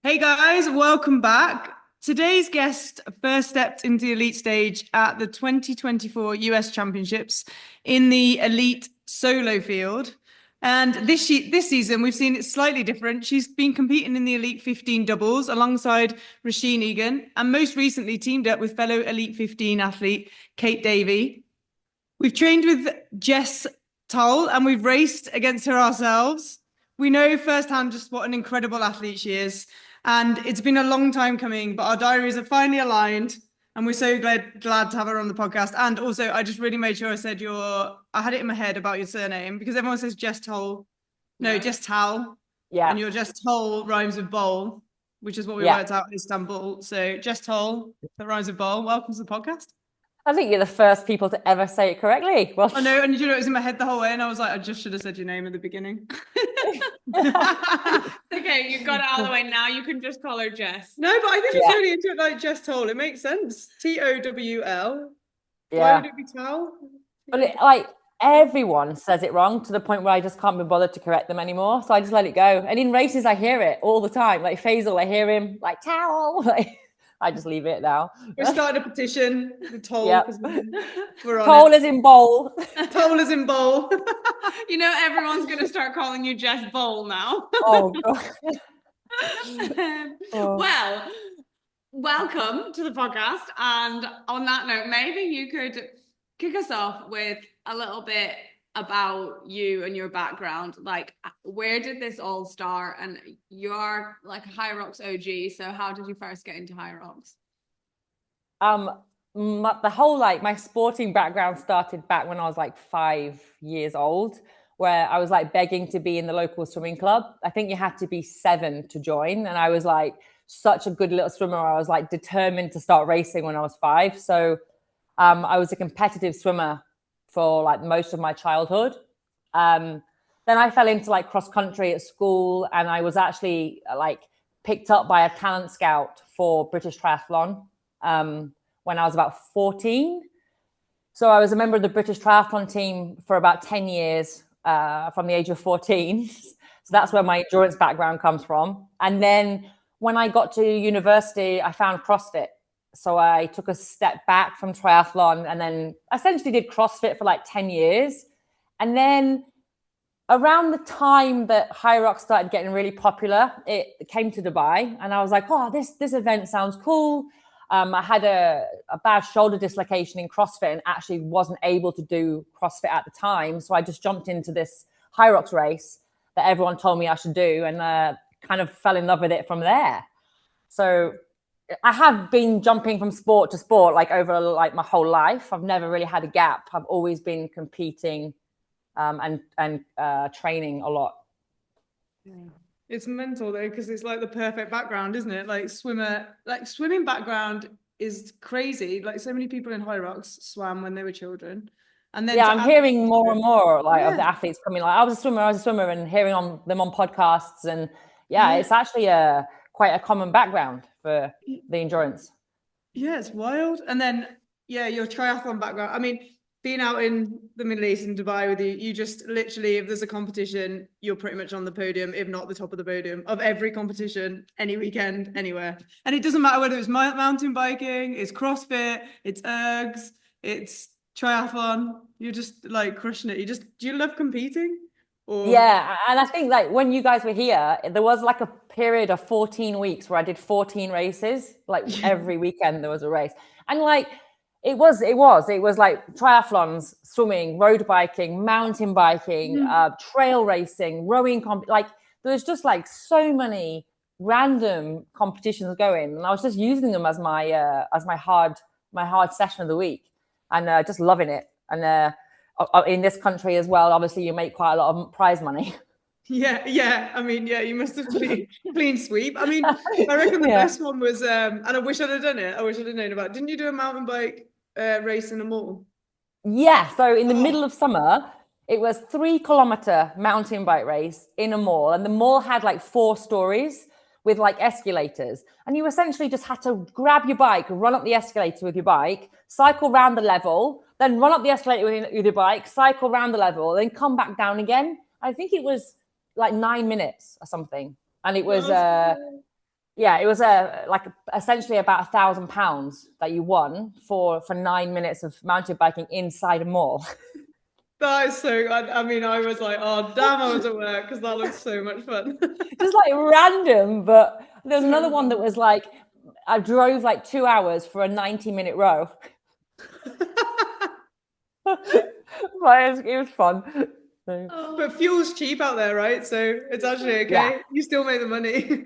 Hey guys, welcome back. Today's guest first stepped into the elite stage at the 2024 US Championships in the elite solo field. And this season, we've seen it slightly different. She's been competing in the elite 15 doubles alongside Roisin Egan, and most recently teamed up with fellow elite 15 athlete Kate Davey. We've trained with Jess Towl and we've raced against her ourselves. We know firsthand just what an incredible athlete she is. And it's been a long time coming, but our diaries are finally aligned. And we're so glad to have her on the podcast. And also, I just really made sure I said I had it in my head about your surname because everyone says Jess Towl. No, Jess Towl. Yeah. And your Jess Towl rhymes with bowl, which is what we worked out in Istanbul. So Jess Towl, that rhymes with bowl. Welcome to the podcast. I think you're the first people to ever say it correctly. Well, I know, and you know, it was in my head the whole way, and I was like, I just should have said your name at the beginning. Okay, you've got it out of the way now. You can just call her Jess. No, but I think it's really into it like Jess Towl. It makes sense. Towl. Yeah. Why would it be Towl? But everyone says it wrong to the point where I just can't be bothered to correct them anymore. So I just let it go. And in races, I hear it all the time. Like Faisal, I hear him like Towel. I just leave it now. We're starting a petition. The Towl. Yep. We're on Towl is in bowl. Towl is in bowl. You know, everyone's going to start calling you Jess Bowl now. Oh, God. Well, welcome to the podcast. And on that note, maybe you could kick us off with a little bit about you and your background. Like, where did this all start? And you're like a HYROX OG, so how did you first get into HYROX? The whole my sporting background started back when I was like 5 years old, where I was like begging to be in the local swimming club. I think you had to be 7 to join, and I was like such a good little swimmer. I was like determined to start racing when I was 5. So I was a competitive swimmer for like most of my childhood. Then I fell into like cross country at school, and I was actually like picked up by a talent scout for British Triathlon when I was about 14. So I was a member of the British Triathlon team for about 10 years from the age of 14. So that's where my endurance background comes from. And then when I got to university, I found CrossFit. So I took a step back from triathlon and then essentially did CrossFit for like 10 years. And then around the time that HYROX started getting really popular, it came to Dubai. And I was like, oh, this event sounds cool. I had a bad shoulder dislocation in CrossFit and actually wasn't able to do CrossFit at the time. So I just jumped into this HYROX race that everyone told me I should do and kind of fell in love with it from there. So I have been jumping from sport to sport like over like my whole life. I've never really had a gap. I've always been competing and training a lot. It's mental though, because it's like the perfect background, isn't it? Like swimming background is crazy. Like so many people in HYROX swam when they were children. And then I'm hearing more and more of the athletes coming like, I was a swimmer, and hearing them on podcasts. And it's actually quite a common background for the endurance. Yeah, it's wild. And then, your triathlon background. I mean, being out in the Middle East in Dubai with you just literally, if there's a competition, you're pretty much on the podium, if not the top of the podium of every competition, any weekend, anywhere. And it doesn't matter whether it's mountain biking, it's CrossFit, it's ergs, it's triathlon. You're just like crushing it. Do you love competing? Yeah, and I think like when you guys were here, there was like a period of 14 weeks where I did 14 races. Like every weekend there was a race, and like it was like triathlons, swimming, road biking, mountain biking, trail racing, rowing. Like there was just like so many random competitions going, and I was just using them as my hard session of the week, and just loving it. And in this country as well, obviously you make quite a lot of prize money. Yeah. I mean, you must have clean sweep. I mean, I reckon the best one was, and I wish I'd have done it. I wish I'd have known about it. Didn't you do a mountain bike race in a mall? Yeah. So in the middle of summer, it was 3-kilometer mountain bike race in a mall. And the mall had like 4 stories with like escalators. And you essentially just had to grab your bike, run up the escalator with your bike, cycle round the level, then run up the escalator with your bike, cycle round the level, then come back down again. I think it was like 9 minutes or something. And it was Yeah, it was essentially about £1,000 that you won for 9 minutes of mountain biking inside a mall. That is so, I mean, I was like, oh, damn, I was at work because that looks so much fun. Just like random, but there's So another one that fun. was like, I drove like 2 hours for a 90-minute row. But it was fun. So, But fuel's cheap out there, right? So it's actually okay. yeah. You still make the money.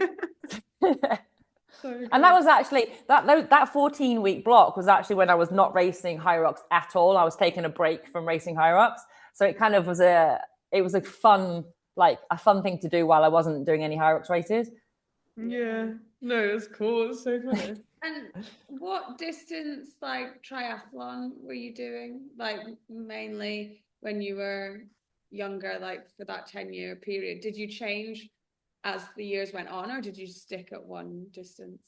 So And that cool. was actually that 14-week block was actually when I was not racing HYROX at all. I was taking a break from racing HYROX, so it kind of was a fun thing to do while I wasn't doing any HYROX races. Yeah, no, it's cool. It's so funny. And what distance, like triathlon, were you doing? Like mainly when you were younger, like for that 10-year period. Did you change as the years went on, or did you stick at one distance?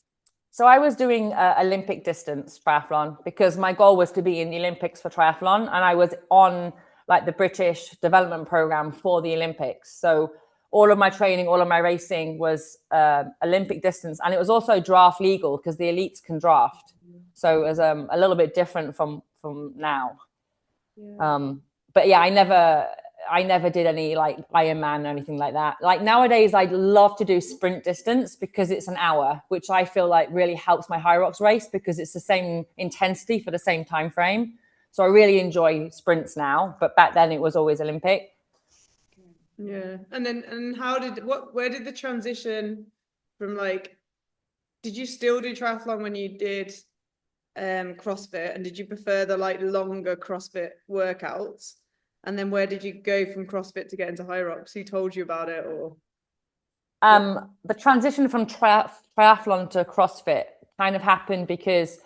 So I was doing Olympic distance triathlon because my goal was to be in the Olympics for triathlon, and I was on like the British development program for the Olympics. So all of my training, all of my racing was Olympic distance, and it was also draft legal because the elites can draft. So it was a little bit different from now. Yeah. But yeah, I never did any like Ironman or anything like that. Like nowadays, I'd love to do sprint distance because it's an hour, which I feel like really helps my HYROX race because it's the same intensity for the same time frame. So I really enjoy sprints now, but back then it was always Olympic. Yeah. And where did the transition from like, did you still do triathlon when you did CrossFit, and did you prefer the like longer CrossFit workouts? And then where did you go from CrossFit to get into HYROX? Who told you about it, or? The transition from triathlon to CrossFit kind of happened because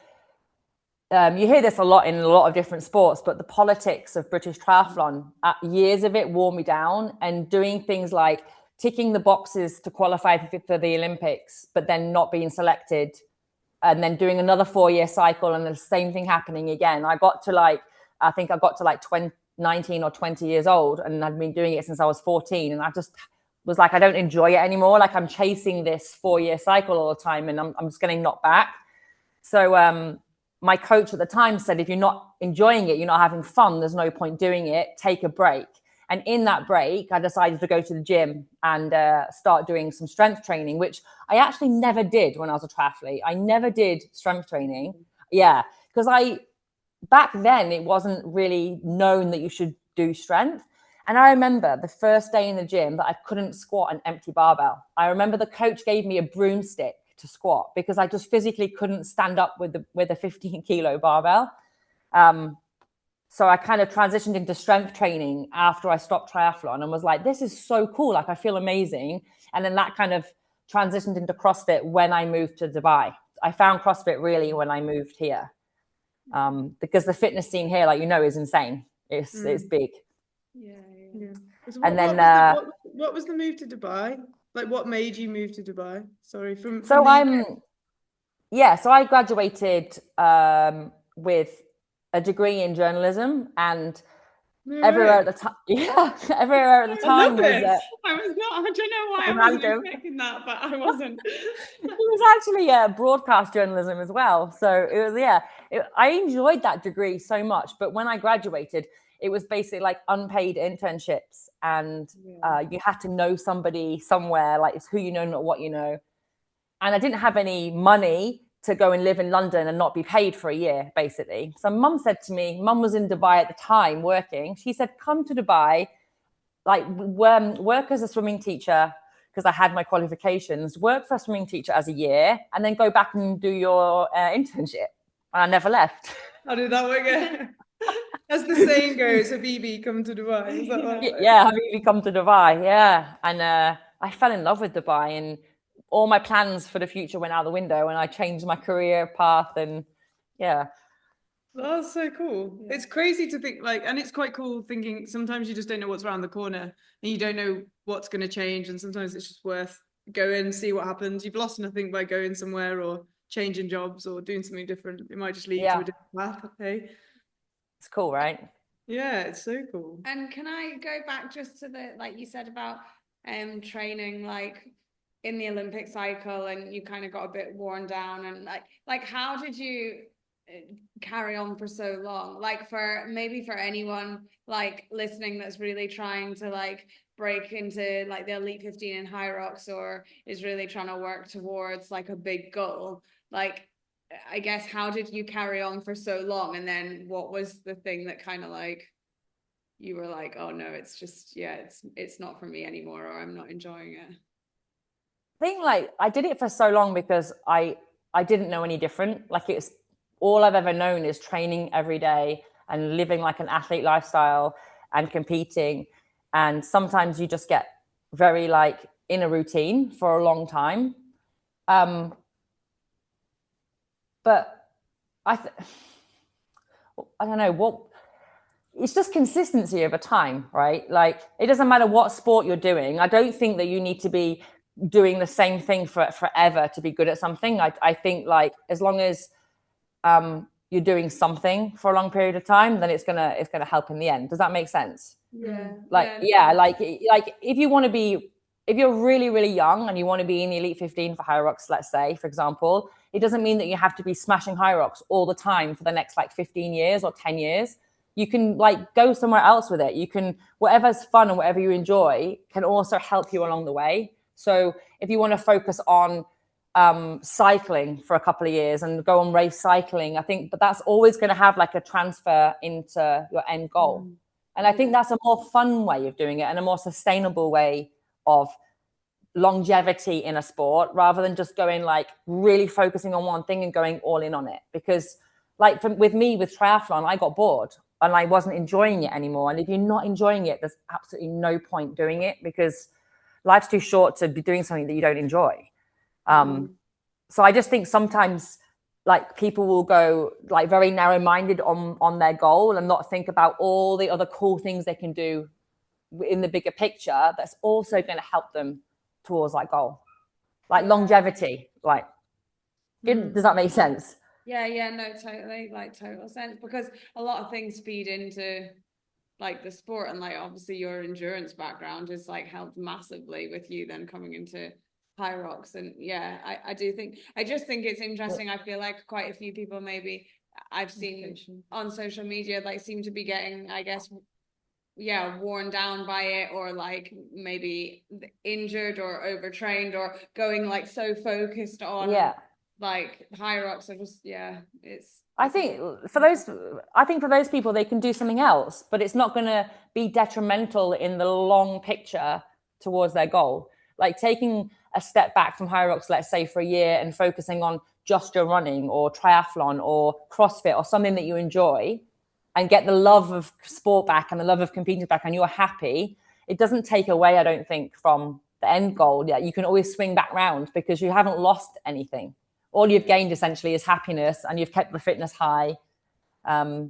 you hear this a lot in a lot of different sports, but the politics of British triathlon, years of it wore me down, and doing things like ticking the boxes to qualify for the Olympics, but then not being selected, and then doing another 4-year cycle and the same thing happening again. I got to like 19 or 20 years old, and I'd been doing it since I was 14. And I just was like, I don't enjoy it anymore. Like I'm chasing this 4-year cycle all the time, and I'm just getting knocked back. So my coach at the time said, if you're not enjoying it, you're not having fun, there's no point doing it, take a break. And in that break, I decided to go to the gym and start doing some strength training, which I actually never did when I was a triathlete. I never did strength training. Yeah, because back then it wasn't really known that you should do strength. And I remember the first day in the gym that I couldn't squat an empty barbell. I remember the coach gave me a broomstick to squat because I just physically couldn't stand up with a 15-kilo barbell. So I kind of transitioned into strength training after I stopped triathlon and was like, this is so cool. Like I feel amazing. And then that kind of transitioned into CrossFit when I moved to Dubai. I found CrossFit really when I moved here. Because the fitness scene here, like, is insane. It's big. Yeah. So And then what was the move to Dubai? Like what made you move to Dubai? Sorry, so I graduated with a degree in journalism, and everywhere at the time, everywhere at the time was. I was not. I don't know why I wasn't expecting that, but I wasn't. It was actually broadcast journalism as well. So it was I enjoyed that degree so much. But when I graduated, it was basically like unpaid internships, and you had to know somebody somewhere. Like it's who you know, not what you know. And I didn't have any money to go and live in London and not be paid for a year, basically. So mum said to me, mum was in Dubai at the time working. She said, come to Dubai, like work as a swimming teacher, because I had my qualifications, work for a swimming teacher as a year, and then go back and do your internship. And I never left. How did that work? As the saying goes, Habibi, come to Dubai. Is that right? Yeah, Habibi, come to Dubai. Yeah. And I fell in love with Dubai, and all my plans for the future went out the window, and I changed my career path. And yeah. That's so cool. Yeah. It's crazy to think and it's quite cool thinking sometimes you just don't know what's around the corner and you don't know what's going to change. And sometimes it's just worth going, see what happens. You've lost nothing by going somewhere or changing jobs or doing something different. It might just lead to a different path. Hey, it's cool, right? Yeah, it's so cool. And can I go back just to like you said about training, like in the Olympic cycle and you kind of got a bit worn down, and like how did you carry on for so long? Like for anyone like listening that's really trying to like break into like the Elite 15 in HYROX, or is really trying to work towards like a big goal, like I guess how did you carry on for so long, and then what was the thing that kind of like you were like, oh no, it's just it's not for me anymore, or I'm not enjoying it? I think like I did it for so long because I didn't know any different. Like it's all I've ever known is training every day and living like an athlete lifestyle and competing. And sometimes you just get very like in a routine for a long time. But I don't know what, it's just consistency over time, right? Like it doesn't matter what sport you're doing. I don't think that you need to be doing the same thing forever to be good at something. I think like as long as you're doing something for a long period of time, then it's gonna help in the end. Does that make sense? Yeah. Like if you want to be, if you're really, really young and you want to be in the Elite 15 for HYROX, let's say, for example, it doesn't mean that you have to be smashing HYROX all the time for the next like 15 years or 10 years. You can like go somewhere else with it. You can, whatever's fun and whatever you enjoy can also help you along the way. So if you want to focus on cycling for a couple of years and go on race cycling, I think, but that's always going to have like a transfer into your end goal. And I think that's a more fun way of doing it and a more sustainable way of longevity in a sport, rather than just going like really focusing on one thing and going all in on it. Because like with triathlon, I got bored and I wasn't enjoying it anymore. And if you're not enjoying it, there's absolutely no point doing it, because life's too short to be doing something that you don't enjoy. So I just think sometimes like people will go like very narrow-minded on their goal and not think about all the other cool things they can do in the bigger picture that's also going to help them towards that goal, like longevity. Like does that make sense? Yeah, no, totally, like total sense, because a lot of things feed into like the sport, and like obviously your endurance background has like helped massively with you then coming into HYROX. And yeah, I just think it's interesting. I feel like quite a few people maybe I've seen on social media like seem to be getting, I guess, worn down by it, or like maybe injured or overtrained, or going like so focused on like HYROX. I just I think for those people, they can do something else, but it's not going to be detrimental in the long picture towards their goal. Like taking a step back from HYROX, let's say for a year, and focusing on just your running or triathlon or CrossFit or something that you enjoy, and get the love of sport back and the love of competing back, and you're happy, it doesn't take away, I don't think, from the end goal. Yeah, you can always swing back round because you haven't lost anything. All you've gained essentially is happiness, and you've kept the fitness high. I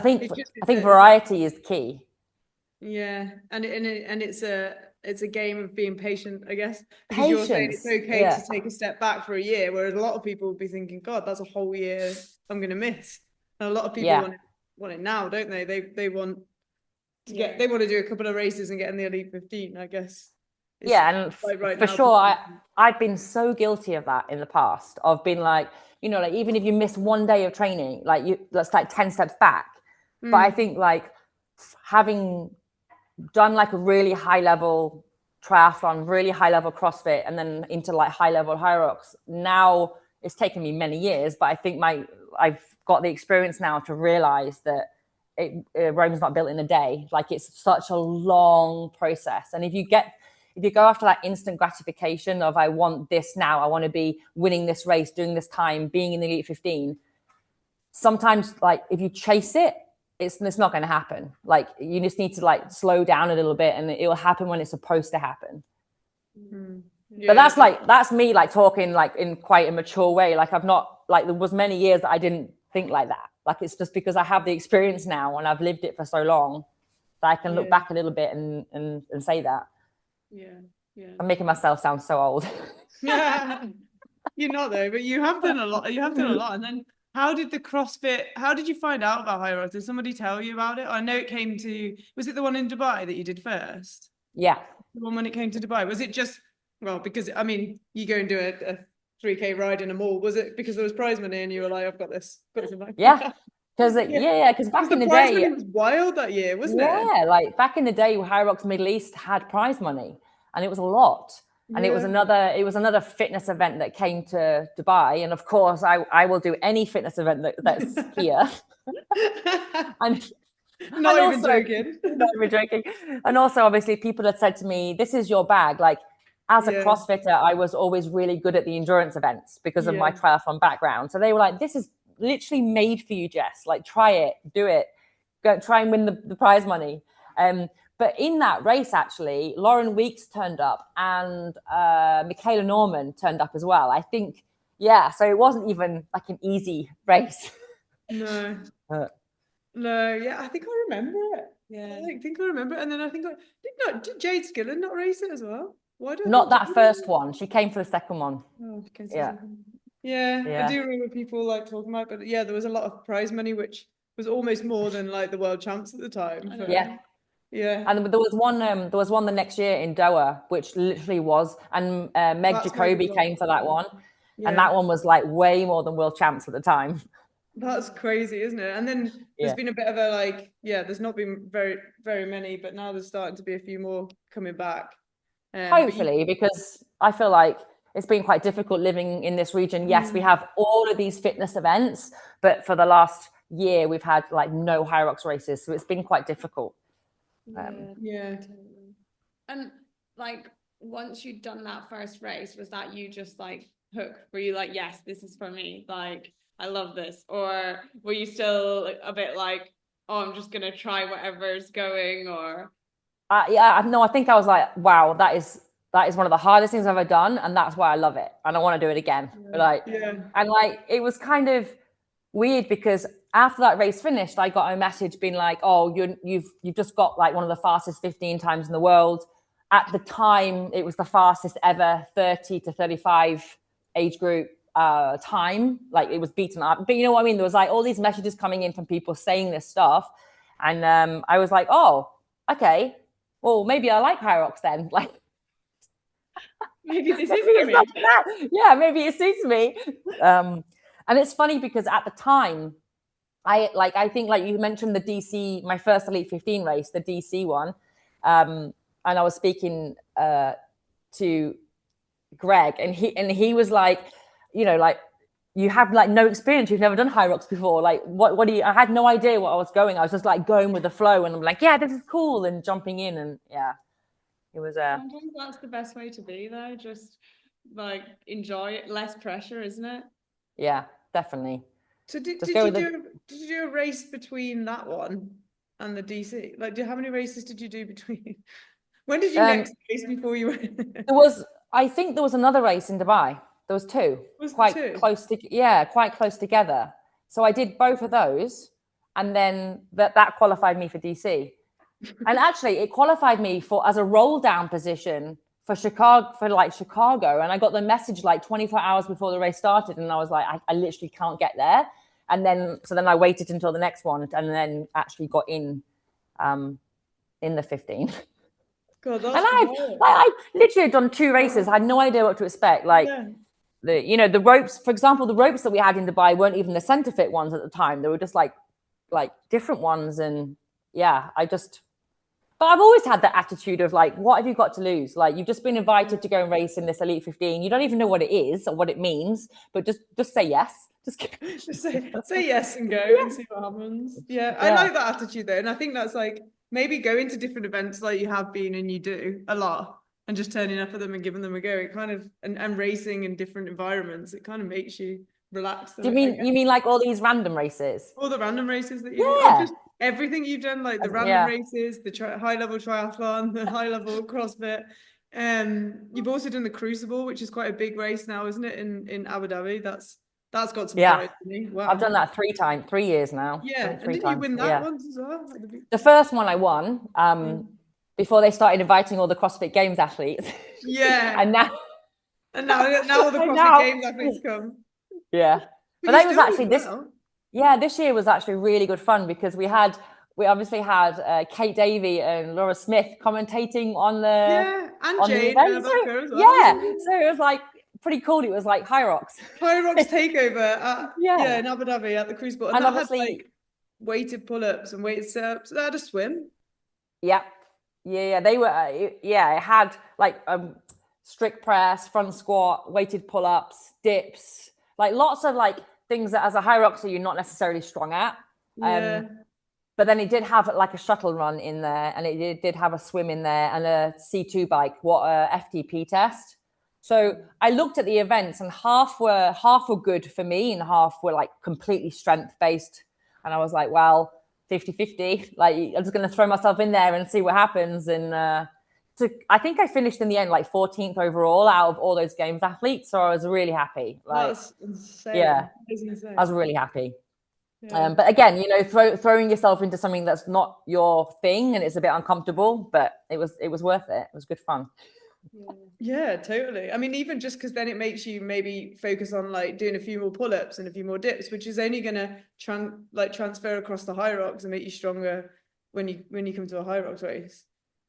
think variety is key. Yeah, and it's a game of being patient, I guess. Because you're saying it's okay to take a step back for a year, whereas a lot of people will be thinking, God, that's a whole year I'm going to miss. And a lot of people want it now, don't they? They want to they want to do a couple of races and get in the Elite 15, I guess. And for sure, I've been so guilty of that in the past, of being like, like even if you miss one day of training, like that's like 10 steps back. But I think like having done like a really high level triathlon, really high level CrossFit, and then into like high level HYROX, now it's taken me many years, but I think I've got the experience now to realize that Rome's not built in a day. Like it's such a long process. And if you go after that instant gratification of, I want this now, I want to be winning this race, doing this time, being in the Elite 15, sometimes like if you chase it, it's not going to happen. Like you just need to like slow down a little bit, and it will happen when it's supposed to happen. But that's me like talking like in quite a mature way. Like I've not, like there was many years that I didn't think like that. Like it's just because I have the experience now and I've lived it for so long that I can look back a little bit and say that. I'm making myself sound so old. You're not though, but you have done a lot. And then how did you find out about HYROX? Did somebody tell you about it? I know was it the one in Dubai that you did first? Yeah. The one when it came to Dubai, was it just Well, because I mean, you go and do a 3K ride in a mall. Was it because there was prize money and you were like, I've got this? Yeah. Because Yeah. because back The in the prize day, money was wild that year, wasn't it? yeah, like back in the day, HYROX Middle East had prize money, and it was a lot. And it was another fitness event that came to Dubai, and of course, I will do any fitness event that's here. Not even joking. Not even joking. And also, obviously, people had said to me, "This is your bag." Like, as a CrossFitter, I was always really good at the endurance events because of my triathlon background. So they were like, "This is literally made for you, Jess. Like, try it, do it, go try and win the prize money." But in that race, actually, Lauren Weeks turned up and Michaela Norman turned up as well. I think, so it wasn't even like an easy race. No. No, I think I remember it. Yeah. I think I remember it. And then I think did Jade Skillen not race it as well? Why do I Not that first one. She came for the second one. Oh, yeah. I do remember people like talking about, but there was a lot of prize money, which was almost more than like the world champs at the time. Yeah. And there was one the next year in Doha, which literally was, and Meg Jacoby came for that one. And that one was like way more than world champs at the time. That's crazy, isn't it? And then there's been a bit of a like, there's not been very, very many, but now there's starting to be a few more coming back. Hopefully, because I feel like it's been quite difficult living in this region. Yes, we have all of these fitness events, but for the last year, we've had like no HYROX races. So it's been quite difficult. Totally. And like, once you'd done that first race, was that you just like hooked? Were you like, yes, this is for me? Like, I love this. Or were you still a bit like, oh, I'm just going to try whatever's going? Or no, I think I was like, wow, that is one of the hardest things I've ever done, and that's why I love it, and I want to do it again. And like, it was kind of weird because after that race finished, I got a message being like, oh, you've just got like one of the fastest 15 times in the world. At the time, it was the fastest ever 30 to 35 age group time. Like, it was beaten up, but you know what I mean? There was like all these messages coming in from people saying this stuff, and I was like, oh, okay, well, maybe I like HYROX then. Like, maybe this is for me. Yeah, maybe it suits me. And it's funny because at the time, I think like you mentioned the DC, my first Elite 15 race, the DC one, and I was speaking to Greg, and he was like, you know, like, you have like no experience, you've never done HYROX before, like what do you, I had no idea what I was going, I was just like going with the flow, and I'm like, yeah, this is cool, and jumping in, and it was sometimes that's the best way to be though, just like enjoy it, less pressure, isn't it? Yeah, definitely. So did you do a race between that one and the DC? Like, how many races did you do between? When did you next race before you went? I think there was another race in Dubai. There was two, quite close together. So I did both of those, and then that qualified me for DC. And actually, it qualified me as a roll down position for Chicago. And I got the message like 24 hours before the race started, and I was like, I literally can't get there. And then I waited until the next one, and then actually got in the 15. God, that's I literally had done two races. I had no idea what to expect. Like, the ropes, for example, the ropes that we had in Dubai weren't even the center fit ones at the time. They were just like different ones. And but I've always had that attitude of like, what have you got to lose? Like, you've just been invited to go and race in this Elite 15. You don't even know what it is or what it means, but just say yes. Just say yes and go and see what happens. I like that attitude though. And I think that's like, maybe go into different events like you have been and you do a lot, and just turning up at them and giving them a go. It kind of, and racing in different environments, it kind of makes you relax. You mean like all these random races? All the random races that you do, just everything you've done, like the random races, the high level triathlon, the high level CrossFit. You've also done the Crucible, which is quite a big race now, isn't it? In Abu Dhabi. That's got some pride to me. Wow. I've done that 3 years now. And didn't you win that once as well? The first one I won before they started inviting all the CrossFit Games athletes. and now all the CrossFit Games athletes come. But that was actually this year was actually really good fun, because we had we obviously had Kate Davey and Laura Smith commentating on the and on Jane the event. Backer as well. Yeah, so it was like pretty cool. It was like HYROX takeover in Abu Dhabi at the cruise boat, and that obviously had like weighted pull-ups and weighted sit-ups. They had a swim. Yeah, they were. It had like strict press, front squat, weighted pull-ups, dips, like lots of like things that as a HYROXer you're not necessarily strong at. But then it did have like a shuttle run in there, and it did have a swim in there and a C2 bike, FTP test. So I looked at the events, and half were good for me and half were like completely strength based. And I was like, well, 50-50, like I'm just going to throw myself in there and see what happens. And so I think I finished in the end like 14th overall out of all those games athletes. So I was really happy. Like, that's insane. Yeah, that's insane. I was really happy. But again, throwing yourself into something that's not your thing and it's a bit uncomfortable, but it was worth it. It was good fun. Yeah, totally. I mean, even just because then it makes you maybe focus on like doing a few more pull-ups and a few more dips, which is only gonna transfer across the HYROX and make you stronger when you come to a HYROX race.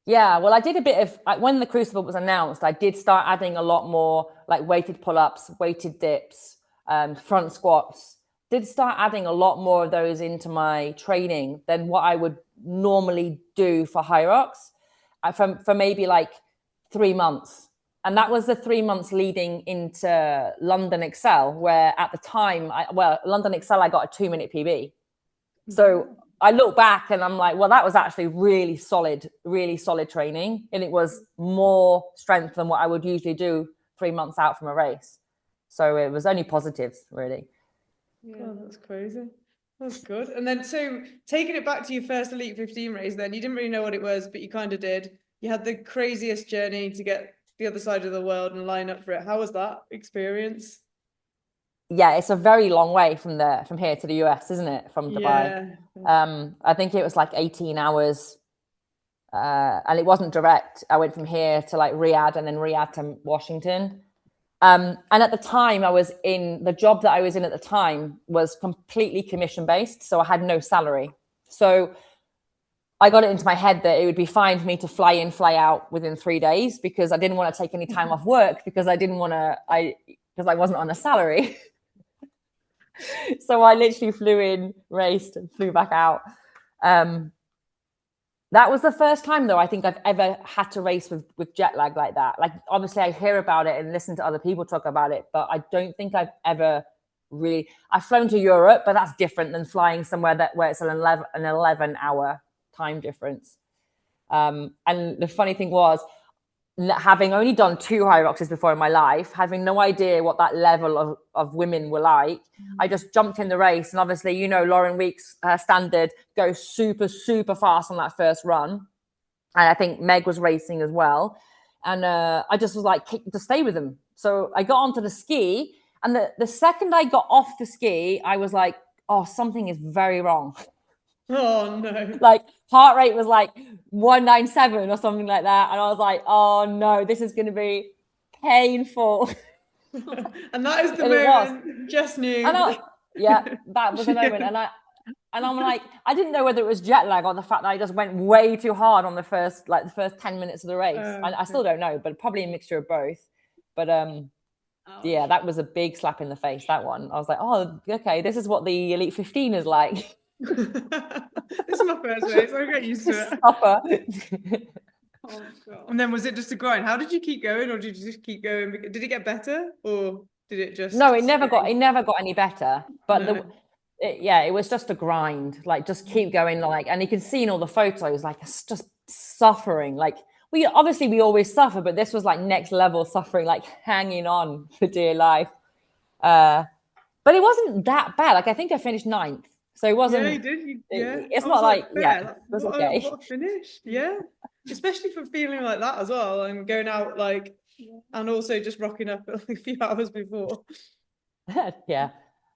Yeah, well, I did a bit of when the Crucible was announced, I did start adding a lot more like weighted pull-ups, weighted dips, front squats. Did start adding a lot more of those into my training than what I would normally do for HYROX for maybe like 3 months. And that was the 3 months leading into London Excel, where at the time, London Excel, I got a 2-minute PB. So I look back and I'm like, well, that was actually really solid training. And it was more strength than what I would usually do 3 months out from a race. So it was only positives, really. Yeah, that's crazy. That's good. And then, so taking it back to your first Elite 15 race, then you didn't really know what it was, but you kind of did. You had the craziest journey to get the other side of the world and line up for it. How was that experience? Yeah, it's a very long way from here to the US, isn't it? From Dubai. Yeah. I think it was like 18 hours. And it wasn't direct. I went from here to like Riyadh and then Riyadh to Washington. And at the time the job that I was in at the time was completely commission based. So I had no salary. So I got it into my head that it would be fine for me to fly in, fly out within 3 days because I didn't want to take any time off work because I wasn't on a salary. So I literally flew in, raced and flew back out. That was the first time, though, I think I've ever had to race with jet lag like that. Like, obviously, I hear about it and listen to other people talk about it, but I don't think I've ever really... I've flown to Europe, but that's different than flying somewhere where it's an 11-hour time difference. And the funny thing was, having only done 2 HYROXes before in my life, having no idea what that level of women were like, I just jumped in the race. And obviously, Lauren Weeks, her standard, goes super, super fast on that first run. And I think Meg was racing as well. And I just was like, to stay with them. So I got onto the ski. And the second I got off the ski, I was like, oh, something is very wrong. Oh, no. Like heart rate was like 197 or something like that. And I was like, oh no, this is going to be painful. And that is the moment Jess knew. That was the moment. And I'm like, I didn't know whether it was jet lag or the fact that I just went way too hard on the first 10 minutes of the race. I still don't know, but probably a mixture of both. But yeah, that was a big slap in the face, that one. I was like, oh, okay, this is what the Elite 15 is like. This is my first race. I'll get used to it. Oh, God. And then was it just a grind? How did you keep going, or did you just keep going? Did it get better, or did it just? No, it never got any better. But it was just a grind. Like just keep going. Like, and you can see in all the photos, like it's just suffering. Like we always suffer, but this was like next level suffering, like hanging on for dear life. But it wasn't that bad. Like I think I finished 9th. So it wasn't. Yeah, you did. It's not like it was okay. What a finish. Yeah, especially for feeling like that as well, and going out like, and also just rocking up a few hours before. yeah,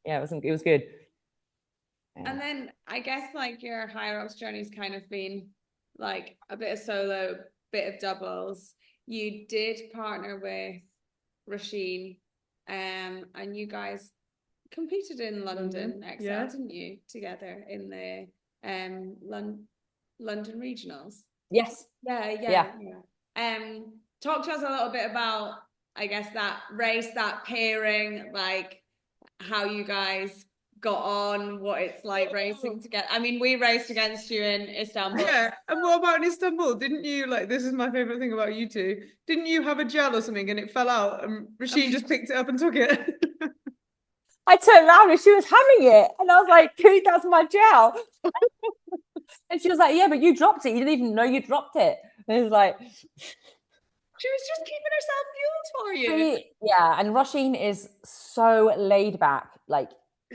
it was good. And then I guess like your HYROX journey's kind of been like a bit of solo, bit of doubles. You did partner with Roisin, and you guys competed in London XL, didn't you, together in the London regionals. Yes. Yeah. Talk to us a little bit about, I guess, that race, that pairing, like how you guys got on, what it's like racing together. I mean, we raced against you in Istanbul. Yeah, and what about in Istanbul? Didn't you, like, this is my favorite thing about you two, didn't you have a gel or something and it fell out and Roisin just picked it up and took it? I turned around and she was having it. And I was like, dude, that's my gel. And she was like, yeah, but you dropped it. You didn't even know you dropped it. And it was like... She was just keeping herself fueled for you. Yeah, and Roisin is so laid back. Like,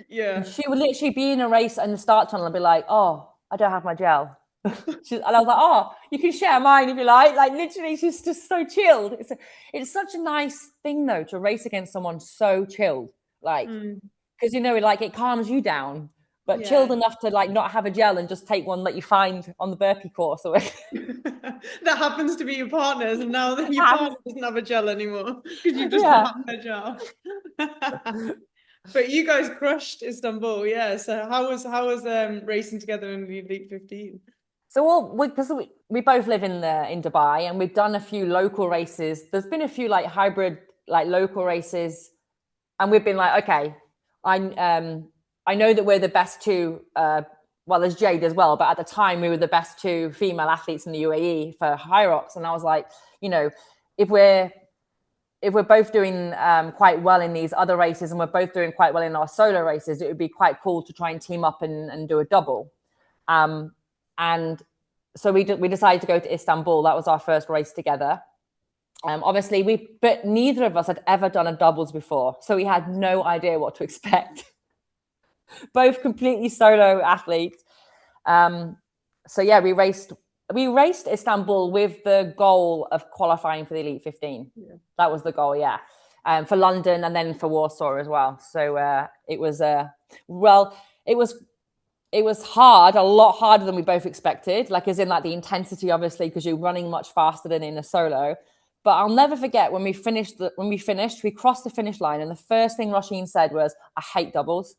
yeah, she would literally be in a race and the start tunnel and be like, oh, I don't have my gel. And I was like, oh, you can share mine if you like. Like, literally, she's just so chilled. It's such a nice thing, though, to race against someone so chilled. Like, because, you know, like, it calms you down. But chilled enough to, like, not have a gel and just take one that you find on the burpee course. Or that happens to be your partner's, and now that your partner doesn't have a gel anymore because you've just found their gel. But you guys crushed Istanbul, yeah. So how was racing together in the Elite 15? So because we both live in Dubai, and we've done a few local races. There's been a few like hybrid, like local races, and we've been like, okay, I know that we're the best two, well, there's Jade as well, but at the time we were the best two female athletes in the UAE for HYROX. And I was like, you know, if we're both doing quite well in these other races and we're both doing quite well in our solo races, it would be quite cool to try and team up and do a double. And so we decided to go to Istanbul. That was our first race together. Obviously, but neither of us had ever done a doubles before. So we had no idea what to expect. Both completely solo athletes. So yeah, we raced Istanbul with the goal of qualifying for the Elite 15. Yeah. That was the goal, yeah. For London and then for Warsaw as well. So it was hard, a lot harder than we both expected. Like, as in, like, the intensity, obviously, because you're running much faster than in a solo. But I'll never forget when we finished, we crossed the finish line, and the first thing Roisin said was, I hate doubles.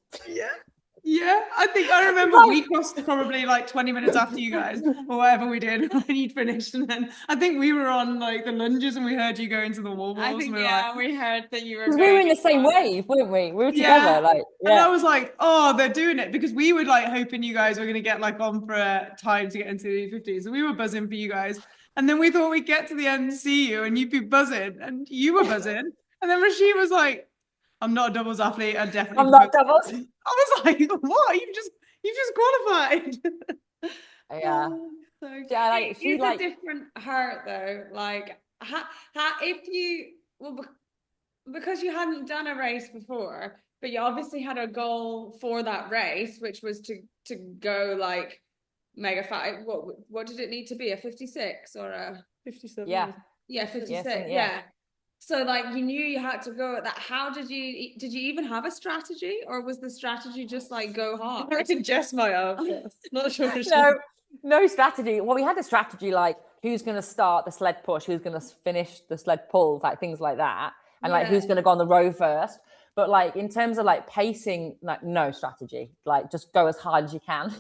Yeah, I remember we crossed probably like 20 minutes after you guys, or whatever we did when you'd finished. And then I think we were on like the lunges and we heard you go into the wall balls. I think, we heard that you were going. We were in the same wave, weren't we? We were together. And I was like, oh, they're doing it, because we were like hoping you guys were going to get like on for a time to get into the 50s. So we were buzzing for you guys. And then we thought we'd get to the end and see you and you'd be buzzing, and you were buzzing. And then Roisin was like, I'm not a doubles athlete. I'm not doubles. I was like, what? You've just qualified. Yeah. So it's a different hurt though. Like, because you hadn't done a race before, but you obviously had a goal for that race, which was to go like mega fat. What did it need to be? A 56 or a 57? Yeah, 56. Yeah. So like, you knew you had to go at that. How did you even have a strategy, or was the strategy just like go hard? I think Jess might have. Not sure. No strategy. Well, we had a strategy like who's going to start the sled push, who's going to finish the sled pull, like things like that, and like who's going to go on the row first. But like in terms of like pacing, like no strategy. Like just go as hard as you can.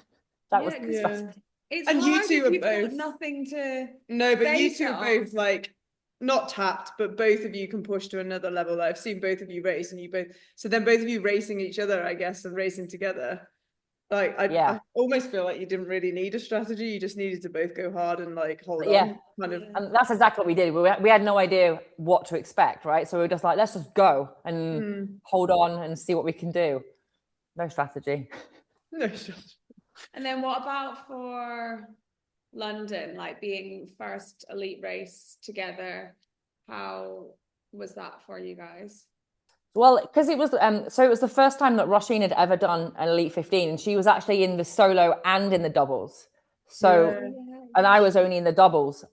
That was the strategy. It's and hard you two if are both nothing to. No, but you two are both like. Not tapped, but both of you can push to another level. I've seen both of you race, and so then both of you racing each other, I guess, and racing together. Like, I almost feel like you didn't really need a strategy. You just needed to both go hard and like hold on. Kind of. And that's exactly what we did. We had no idea what to expect, right? So we were just like, let's just go and hold on and see what we can do. No strategy. No strategy. And then what about for London, like being first elite race together? How was that for you guys? Well, because it was so it was the first time that Roisin had ever done an Elite 15, and she was actually in the solo and in the doubles. So and I was only in the doubles.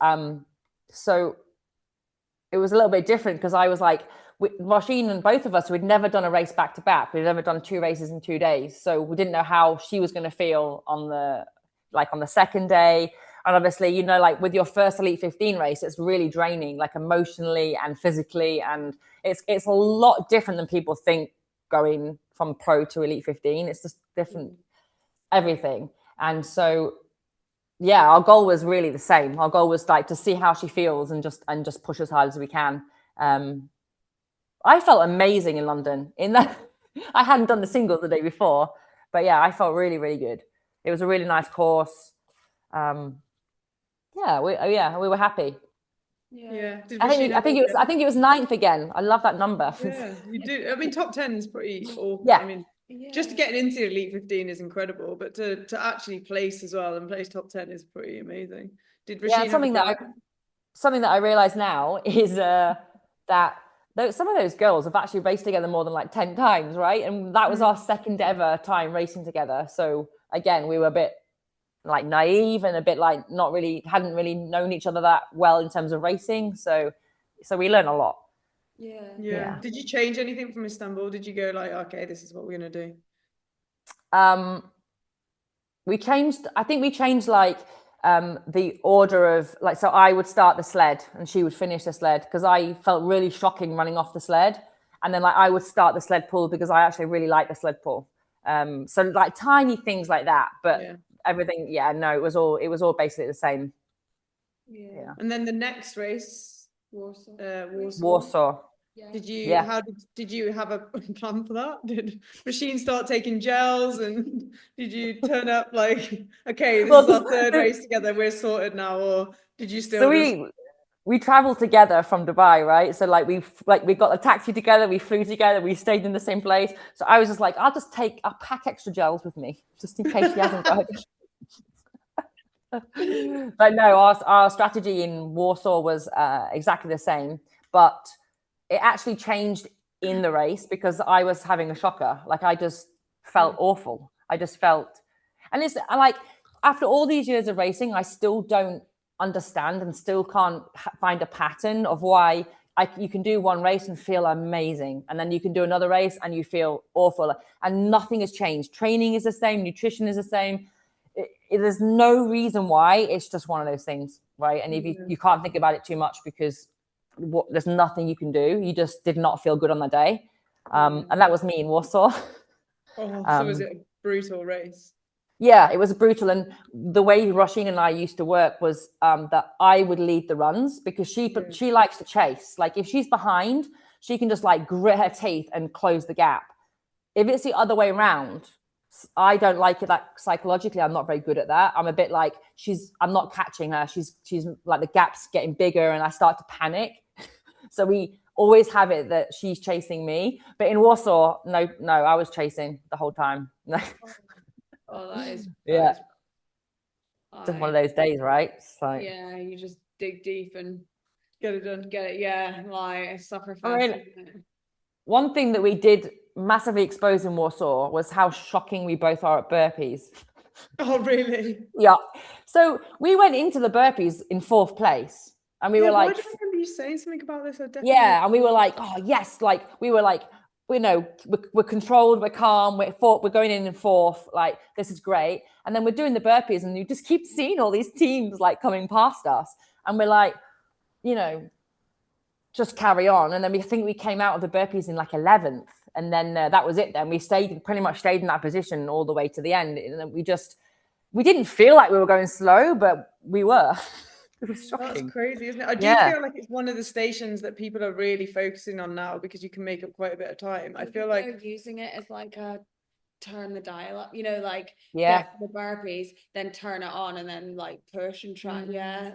So it was a little bit different, because I was like, Roisin and both of us, we'd never done a race back to back. We'd never done 2 races in 2 days, so we didn't know how she was going to feel on the second day. And obviously, you know, like with your first Elite 15 race, it's really draining, like emotionally and physically. And it's a lot different than people think going from pro to Elite 15. It's just different, everything. And so, yeah, our goal was really the same. Our goal was like to see how she feels and just push as hard as we can. I felt amazing in London. In that, I hadn't done the singles the day before, but yeah, I felt really, really good. It was a really nice course. We were happy. Yeah. I think it was 9th again. I love that number. Yeah, you do. I mean, top 10 is pretty awful. Yeah. I mean, just getting into the Elite 15 is incredible, but to actually place as well and place top 10 is pretty amazing. Did Roisin something that I realize now is that some of those girls have actually raced together more than like 10 times, right? And that was our second ever time racing together. So again, we were a bit like naive and a bit like hadn't really known each other that well in terms of racing. So we learned a lot. Yeah. Did you change anything from Istanbul? Did you go like, okay, this is what we're gonna do? I think we changed like the order of like, so I would start the sled and she would finish the sled because I felt really shocking running off the sled, and then like I would start the sled pull because I actually really like the sled pull. So like tiny things like that, but everything, it was all basically the same. Yeah. And then the next race, Warsaw. Did you have a plan for that? Did Roisin start taking gels, and did you turn up like, okay, this is our third race together, we're sorted now, or did you still? So we traveled together from Dubai, right? So we got a taxi together, we flew together, we stayed in the same place. So I was just like, I'll pack extra gels with me just in case she hasn't got it. But no, our strategy in Warsaw was exactly the same, but it actually changed in the race because I was having a shocker. Like I just felt awful. I just felt, and it's like after all these years of racing, I still don't understand and still can't find a pattern of why you can do one race and feel amazing, and then you can do another race and you feel awful, and nothing has changed. Training is the same, nutrition is the same. There's no reason why. It's just one of those things, right? And if you can't think about it too much because there's nothing you can do. You just did not feel good on the day, and that was me in Warsaw. So was it a brutal race? Yeah, it was brutal. And the way Roisin and I used to work was that I would lead the runs because she likes to chase. Like if she's behind, she can just like grit her teeth and close the gap. If it's the other way around, I don't like it. Like psychologically, I'm not very good at that. I'm a bit like I'm not catching her. She's like the gap's getting bigger and I start to panic. So we always have it that she's chasing me. But in Warsaw, no, I was chasing the whole time. No. That is just one of those days, right? So you just dig deep and get it done. Get it, like suffer fast. I mean, one thing that we did massively expose in Warsaw was how shocking we both are at burpees. Oh, really? Yeah. So we went into the burpees in 4th place. And we were like, I remember you saying something about this. And we were like, oh yes, like we were like, we're controlled, we're calm, we're going in 4th, like this is great. And then we're doing the burpees, and you just keep seeing all these teams like coming past us, and we're like, just carry on. And then we think we came out of the burpees in like 11th, and then that was it. Then we pretty much stayed in that position all the way to the end, and then we didn't feel like we were going slow, but we were. It was shocking. That's crazy, isn't it? I do feel like it's one of the stations that people are really focusing on now because you can make up quite a bit of time. I feel like they're using it as like a turn the dial up, like get the burpees, then turn it on and then like push and try.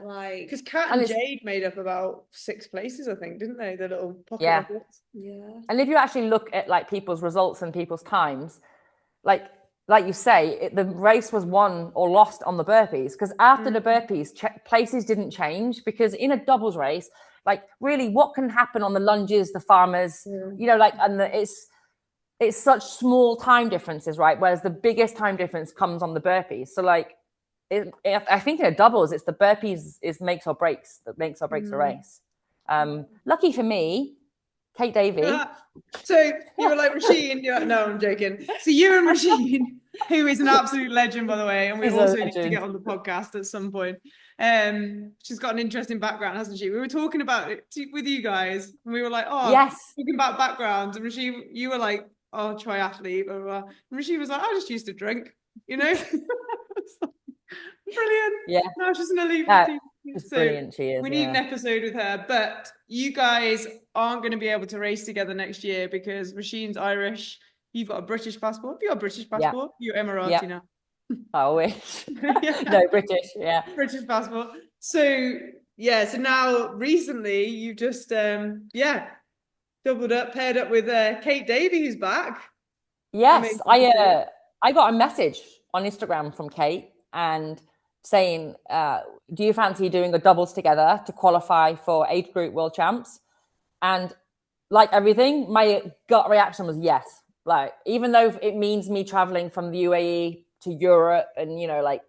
Like because Kat and Jade made up about 6 places, I think, didn't they? The little pocket rockets. And if you actually look at like people's results and people's times, like you say, the race was won or lost on the burpees, because after the burpees, places didn't change, because in a doubles race, like really what can happen on the lunges, the farmers, and it's such small time differences, right? Whereas the biggest time difference comes on the burpees. So like, I think in a doubles, it's the burpees makes or breaks the race. Lucky for me, Kate Davey. So you were like Roisin. No, I'm joking. So you and Roisin, who is an absolute legend, by the way, and we also need to get on the podcast at some point. She's got an interesting background, hasn't she? We were talking about it with you guys, and we were like, yes, talking about backgrounds, and Roisin, you were like, triathlete, blah, blah, blah. And Roisin was like, I just used to drink, Brilliant. Yeah. Now she's an elite Yeah, 15. she's So brilliant. She is. we need an episode with her, but you guys aren't going to be able to race together next year because Roisin's Irish. You've got a British passport. You've got a British passport. You're Emirati now. I wish. Yeah. No, British. Yeah. British passport. So yeah, so now recently you've just doubled up, paired up with Kate Davey, who's back. Yes, I got a message on Instagram from Kate and saying, do you fancy doing a doubles together to qualify for age group world champs? And like everything, my gut reaction was yes. Like, even though it means me traveling from the UAE to Europe and, you know, like,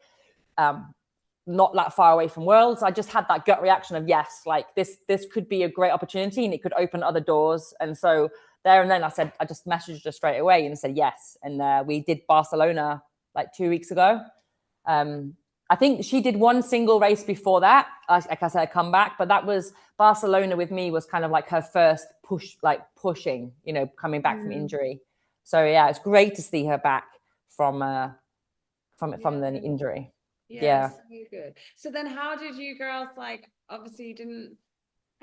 not that far away from Worlds, I just had that gut reaction of yes, like this could be a great opportunity and it could open other doors. And so there and then I just messaged her straight away and said yes. And we did Barcelona like 2 weeks ago. I think she did one single race before that, like I said, a comeback, but that was Barcelona with me was kind of like her first pushing, you know, coming back from injury. So yeah, it's great to see her back from the injury. Yeah. So good. So then how did you girls, like, obviously you didn't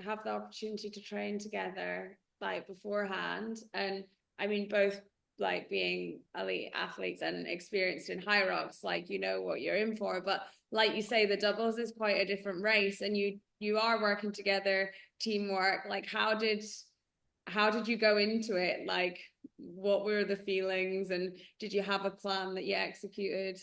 have the opportunity to train together like beforehand, and I mean both like being elite athletes and experienced in HYROX, like, you know what you're in for, but like you say, the doubles is quite a different race and you are working together, teamwork. Like how did you go into it? Like what were the feelings and did you have a plan that you executed?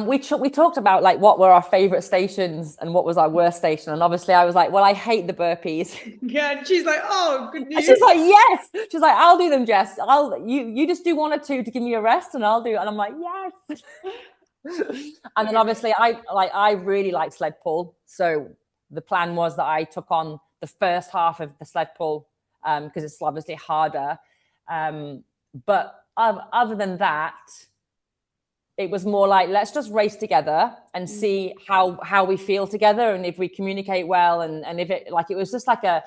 We talked about like what were our favorite stations and what was our worst station, and obviously I was like, well, I hate the burpees. Yeah, and she's like, oh, good news. And she's like, yes. She's like, I'll do them, Jess. You just do 1 or 2 to give me a rest, and I'll do it. And I'm like, yes. And then obviously I really like sled pull, so the plan was that I took on the first half of the sled pull because it's obviously harder. But other than that, it was more like, let's just race together and see how we feel together and if we communicate well. And if it, like, it was just like a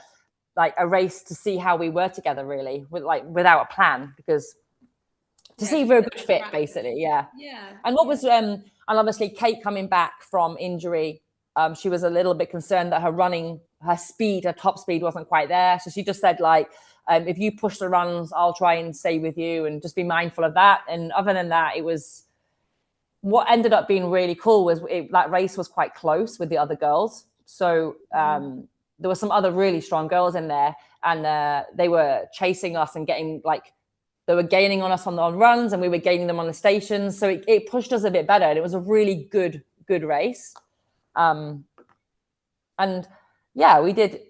race to see how we were together, really, without a plan, because to see if we're a good fit, basically. Yeah. And what was, and obviously Kate coming back from injury, she was a little bit concerned that her top speed wasn't quite there. So she just said, like, if you push the runs, I'll try and stay with you and just be mindful of that. And other than that, it was, what ended up being really cool was that race was quite close with the other girls. So there were some other really strong girls in there, and they were chasing us and getting, like, they were gaining on us on runs and we were gaining them on the stations. So it pushed us a bit better, and it was a really good race. And yeah, we did.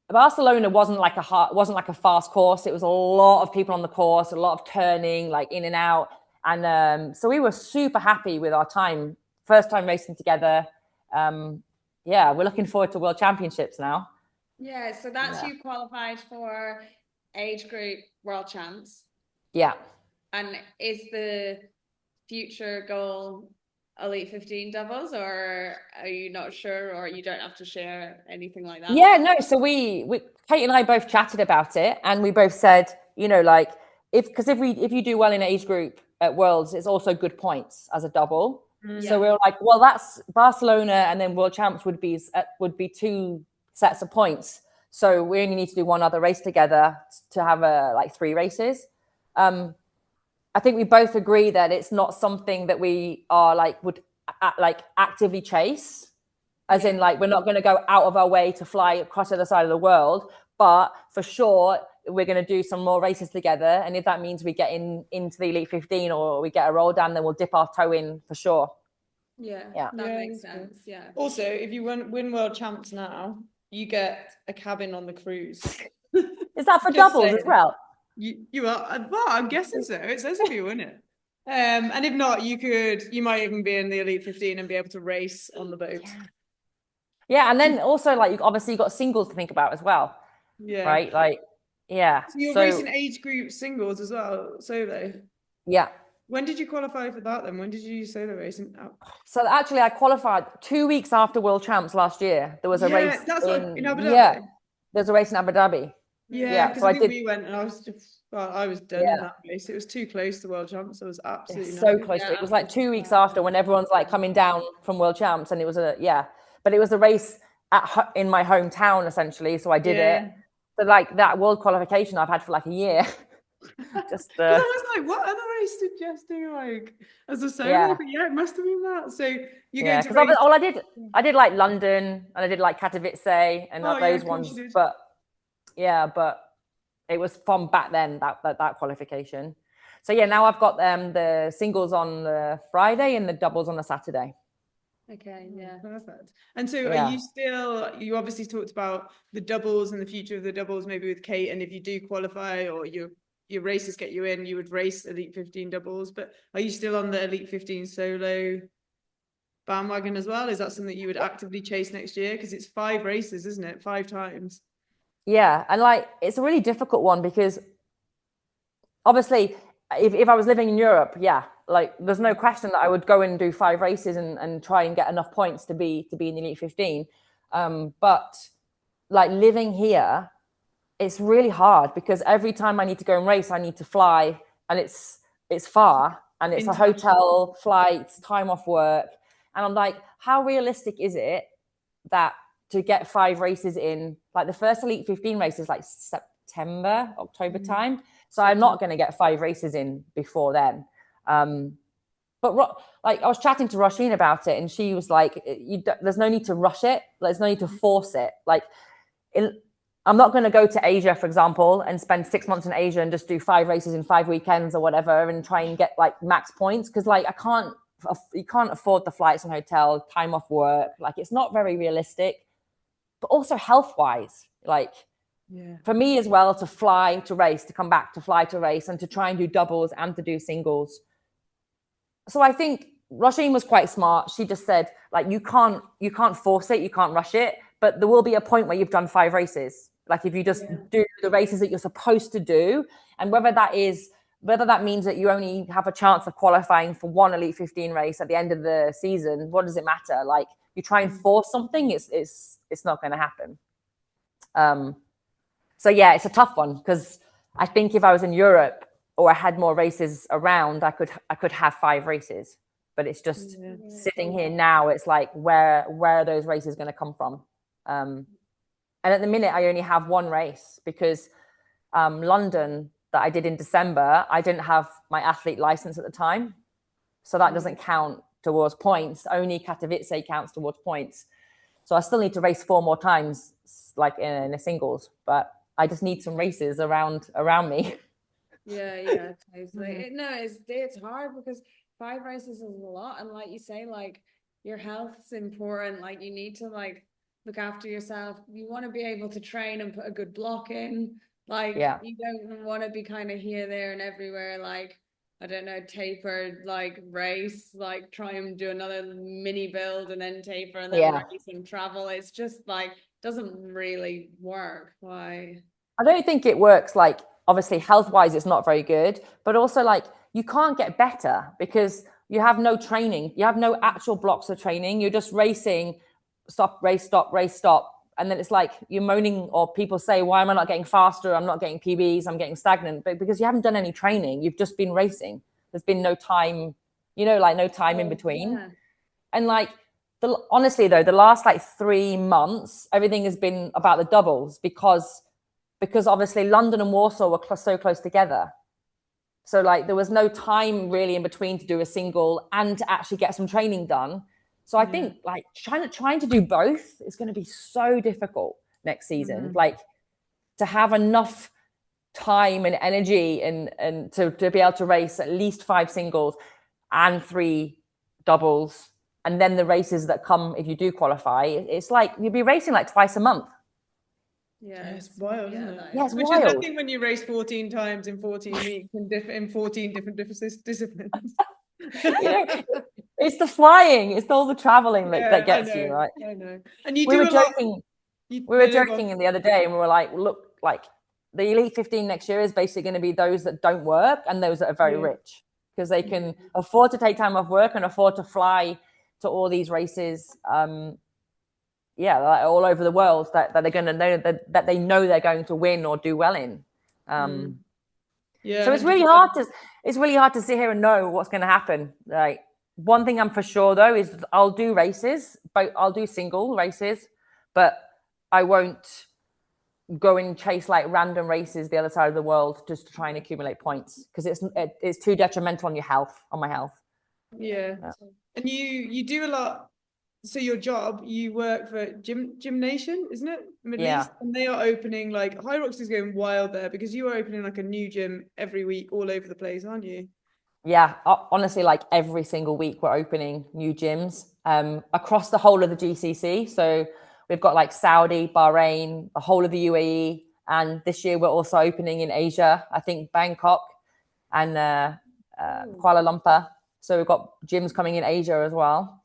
Barcelona wasn't like a fast course. It was a lot of people on the course, a lot of turning, like in and out. And so we were super happy with our time, first time racing together. Yeah, we're looking forward to World Championships now. Yeah, so that's you qualified for age group World Champs. Yeah. And is the future goal Elite 15 doubles, or are you not sure, or you don't have to share anything like that? Yeah, no. So we Kate and I both chatted about it, and we both said, you know, like, if you do well in age group at Worlds, it's also good points as a double. So we were like, well, that's Barcelona, and then World Champs would be 2 sets of points. So we only need to do 1 other race together to have 3 races. I think we both agree that it's not something that we are would actively chase, as in, like, we're not going to go out of our way to fly across the other side of the world, but for sure we're going to do some more races together. And if that means we get into the Elite 15 or we get a roll down, then we'll dip our toe in for sure. Yeah, that makes sense. Yeah. Also, if you win World Champs now, you get a cabin on the cruise. Is that for doubles as well? You are, well, I'm guessing so. It says if you win it. And if not, you might even be in the Elite 15 and be able to race on the boat. Yeah, and then also, like, you've got singles to think about as well. Yeah. Right? Like, yeah. So you're racing age group singles as well, solo? Yeah. When did you qualify for that then? When did you solo racing? So actually, I qualified 2 weeks after World Champs last year. There was a race in Abu Dhabi. Yeah, there's a race in Abu Dhabi. Yeah, because so I think we went and I was just, well, I was done in that race. It was too close to World Champs. So it was absolutely so close. It was like 2 weeks after, when everyone's like coming down from World Champs, and it was but it was the race in my hometown essentially. So I did it. So like that world qualification I've had for like a year. Just I was like, what other race did Jess do like as a solo? But it must have been that. So you're going to race. I did like London, and I did like Katowice and those ones. But it was from back then, that qualification. So now I've got the singles on the Friday and the doubles on the Saturday. Okay, perfect. And so are you still, you obviously talked about the doubles and the future of the doubles, maybe with Kate, and if you do qualify or your races get you in, you would race Elite 15 doubles, but are you still on the Elite 15 solo bandwagon as well? Is that something that you would actively chase next year? Because it's 5 races, isn't it? 5 times. Yeah, and like it's a really difficult one, because obviously if I was living in Europe, like there's no question that I would go and do 5 races and try and get enough points to be in the Elite 15. But like living here, it's really hard, because every time I need to go and race, I need to fly, and it's far, and it's a hotel, flights, time off work. And I'm like, how realistic is it that to get 5 races in, like the first Elite 15 race is like September, October time. So I'm not going to get 5 races in before then. But like I was chatting to Roisin about it, and she was like, there's no need to rush it. There's no need to force it. Like I'm not going to go to Asia, for example, and spend 6 months in Asia and just do 5 races in 5 weekends or whatever and try and get like max points. Because like you can't afford the flights and hotel, time off work. Like it's not very realistic. But also health-wise, like for me as well, to fly to race, to come back, to fly to race, and to try and do doubles and to do singles. So I think Roisin was quite smart. She just said, like, you can't force it, you can't rush it, but there will be a point where you've done 5 races. Like if you just do the races that you're supposed to do, and whether that means that you only have a chance of qualifying for 1 Elite 15 race at the end of the season, what does it matter? Like you try and force something, it's not going to happen. So it's a tough one, because I think if I was in Europe or I had more races around, I could have 5 races. But it's just sitting here now, it's like where are those races going to come from? And at the minute, I only have 1 race, because London that I did in December, I didn't have my athlete license at the time. So that doesn't count towards points. Only Katowice counts towards points. So I still need to race 4 more times, like in a singles, but I just need some races around me. Yeah, totally. No, it's hard, because 5 races is a lot. And like you say, like your health's important. Like you need to like look after yourself. You want to be able to train and put a good block in. Like you don't want to be kind of here, there and everywhere. Like, I don't know, taper, like race, like try and do another mini build and then taper and then race and travel. It's just like, doesn't really work. Why? I don't think it works. Like obviously health wise, it's not very good, but also like you can't get better because you have no training. You have no actual blocks of training. You're just racing, stop, race, stop, race, stop. And then it's like you're moaning, or people say, why am I not getting faster? I'm not getting PBs. I'm getting stagnant. But because you haven't done any training, you've just been racing. There's been no time, like no time in between. Yeah. And like, honestly though, the last like 3 months, everything has been about the doubles because obviously London and Warsaw were so close together. So like there was no time really in between to do a single and to actually get some training done. So I think like trying to do both is going to be so difficult next season. Like to have enough time and energy and to be able to race at least 5 singles and 3 doubles, and then the races that come if you do qualify, it's like you'll be racing like twice a month. Yeah, it's wild, isn't it? Yeah, it's Which wild. is nothing when you race 14 times in 14 weeks in 14 different disciplines. It's the flying, it's all the traveling that gets you, right? I know. And you we do were joking. We were joking the other day, and we were like, look, like the Elite 15 next year is basically going to be those that don't work and those that are very rich, because they can afford to take time off work and afford to fly to all these races. like all over the world that they're going to know that they know they're going to win or do well in. Yeah. So it's really hard to sit here and know what's going to happen. Like, one thing I'm for sure though is I'll do races, but I'll do single races, but I won't go and chase like random races the other side of the world just to try and accumulate points, because it's too detrimental on my health. Yeah. And you do a lot. So your job, you work for Gym Nation, isn't it? Middle East, and they are opening, like, HYROX is going wild there because you are opening like a new gym every week all over the place, aren't you? Yeah, honestly, like every single week we're opening new gyms across the whole of the GCC. So we've got like Saudi, Bahrain, the whole of the UAE, and this year we're also opening in Asia. I think Bangkok and Kuala Lumpur. So we've got gyms coming in Asia as well.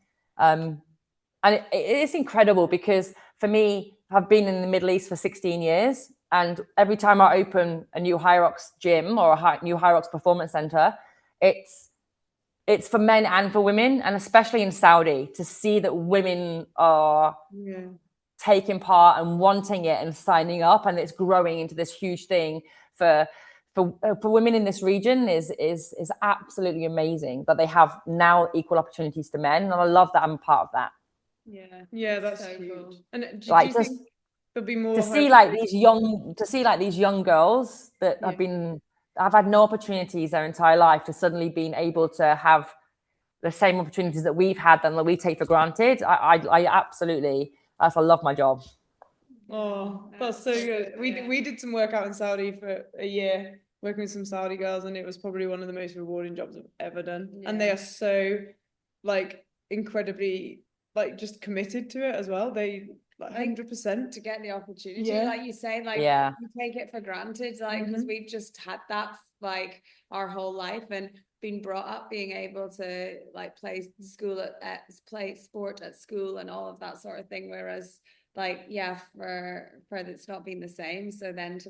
And it's incredible because for me, I've been in the Middle East for 16 years. And every time I open a new HYROX gym or a new HYROX performance center, it's for men and for women. And especially in Saudi, to see that women are taking part and wanting it and signing up, and it's growing into this huge thing for women in this region is absolutely amazing that they have now equal opportunities to men. And I love that I'm a part of that. Yeah, that's so huge. Cool. And do like, you think there'll be more to see like these young girls that have had no opportunities their entire life to suddenly being able to have the same opportunities that we've had and that we take for granted. I absolutely, I love my job. Oh, that's so good. We did some work out in Saudi for a year, working with some Saudi girls, and it was probably one of the most rewarding jobs I've ever done. And they are so like incredibly like just committed to it as well. They like 100% to get the opportunity, like you say, like we take it for granted, like because we've just had that like our whole life and been brought up being able to like play sport at school and all of that sort of thing, whereas like for it's not been the same. So then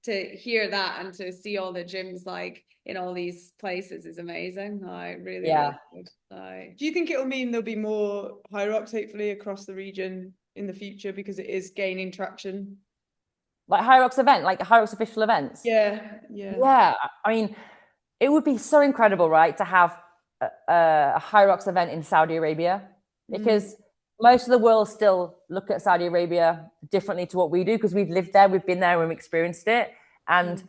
to hear that and to see all the gyms like in all these places is amazing. I really do you think it'll mean there'll be more HYROX hopefully across the region in the future because it is gaining traction? Like HYROX event, like HYROX official events? Yeah. I mean, it would be so incredible, right, to have a HYROX event in Saudi Arabia, because most of the world still look at Saudi Arabia differently to what we do because we've lived there, we've been there, we've experienced it. And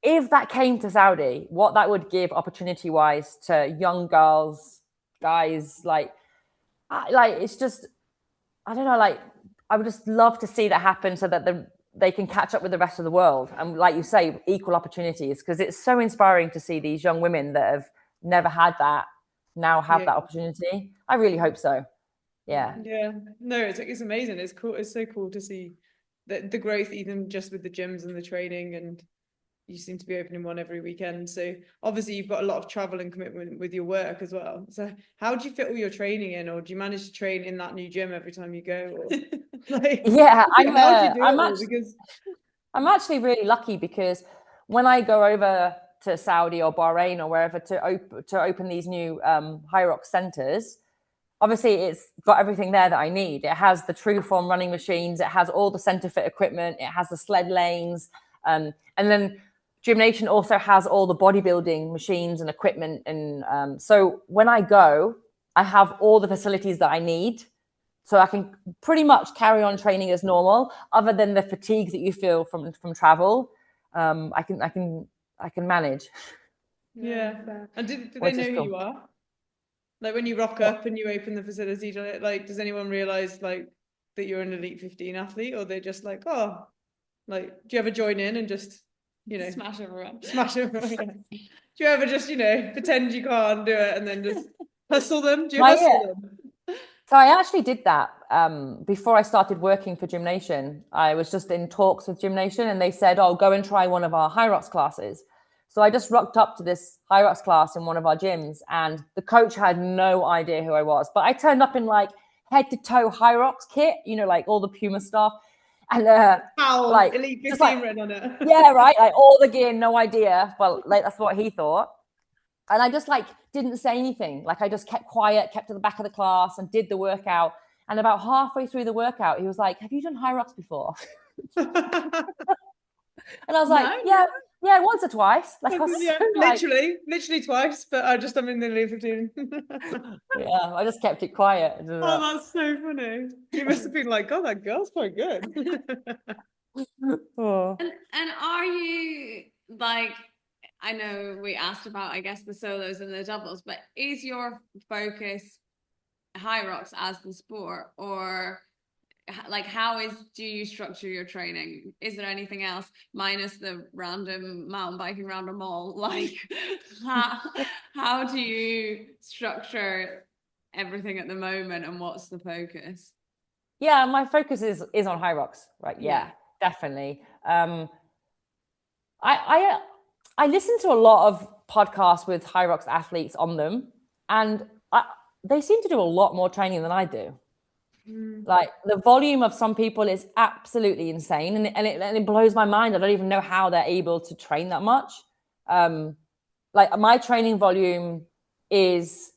if that came to Saudi, what that would give opportunity-wise to young girls, guys, like it's just, I don't know, like I would just love to see that happen so that they can catch up with the rest of the world. And like you say, equal opportunities, because it's so inspiring to see these young women that have never had that now have that opportunity. I really hope so. Yeah. No, it's amazing. It's cool. It's so cool to see the growth, even just with the gyms and the training, and you seem to be opening one every weekend. So obviously you've got a lot of travel and commitment with your work as well. So how do you fit all your training in, or do you manage to train in that new gym every time you go? Or, like, I'm actually really lucky because when I go over to Saudi or Bahrain or wherever to open these new HYROX centers, obviously it's got everything there that I need. It has the true form running machines, it has all the center fit equipment, it has the sled lanes, and then Gym Nation also has all the bodybuilding machines and equipment. And so when I go, I have all the facilities that I need. So I can pretty much carry on training as normal, other than the fatigues that you feel from travel. I can manage. Yeah. And do they know who you are? Like when you rock up and you open the facility, like does anyone realize like that you're an Elite 15 athlete, or they're just like, oh, like do you ever join in and just, you know, smash everyone? Do you ever just, you know, pretend you can't do it and then just hustle them? Do you hustle them? So I actually did that before I started working for Gym Nation. I was just in talks with Gym Nation and they said, oh, go and try one of our HYROX classes. So I just rocked up to this HYROX class in one of our gyms, and the coach had no idea who I was. But I turned up in like head to toe HYROX kit, you know, like all the Puma stuff. And like Elite 15 written on it. Yeah, right. Like all the gear, no idea. Well, like that's what he thought. And I just like didn't say anything. Like I just kept quiet, kept to the back of the class and did the workout. And about halfway through the workout, he was like, "Have you done HYROX before?" And I was like, yeah, once or twice. Like, I was literally twice, but I'm in the lead 15. Yeah, I just kept it quiet. Oh, that's so funny. You must have been like, God, that girl's quite good. Oh. And are you like, I know we asked about, I guess, the solos and the doubles, but is your focus HYROX as the sport, or like do you structure your training? Is there anything else minus the random mountain biking around a mall? Like, how do you structure everything at the moment, and what's the focus? Yeah, my focus is on HYROX, right? Yeah, definitely. I listen to a lot of podcasts with HYROX athletes on them, and they seem to do a lot more training than I do. Like, the volume of some people is absolutely insane, and it blows my mind. I don't even know how they're able to train that much. Like, my training volume is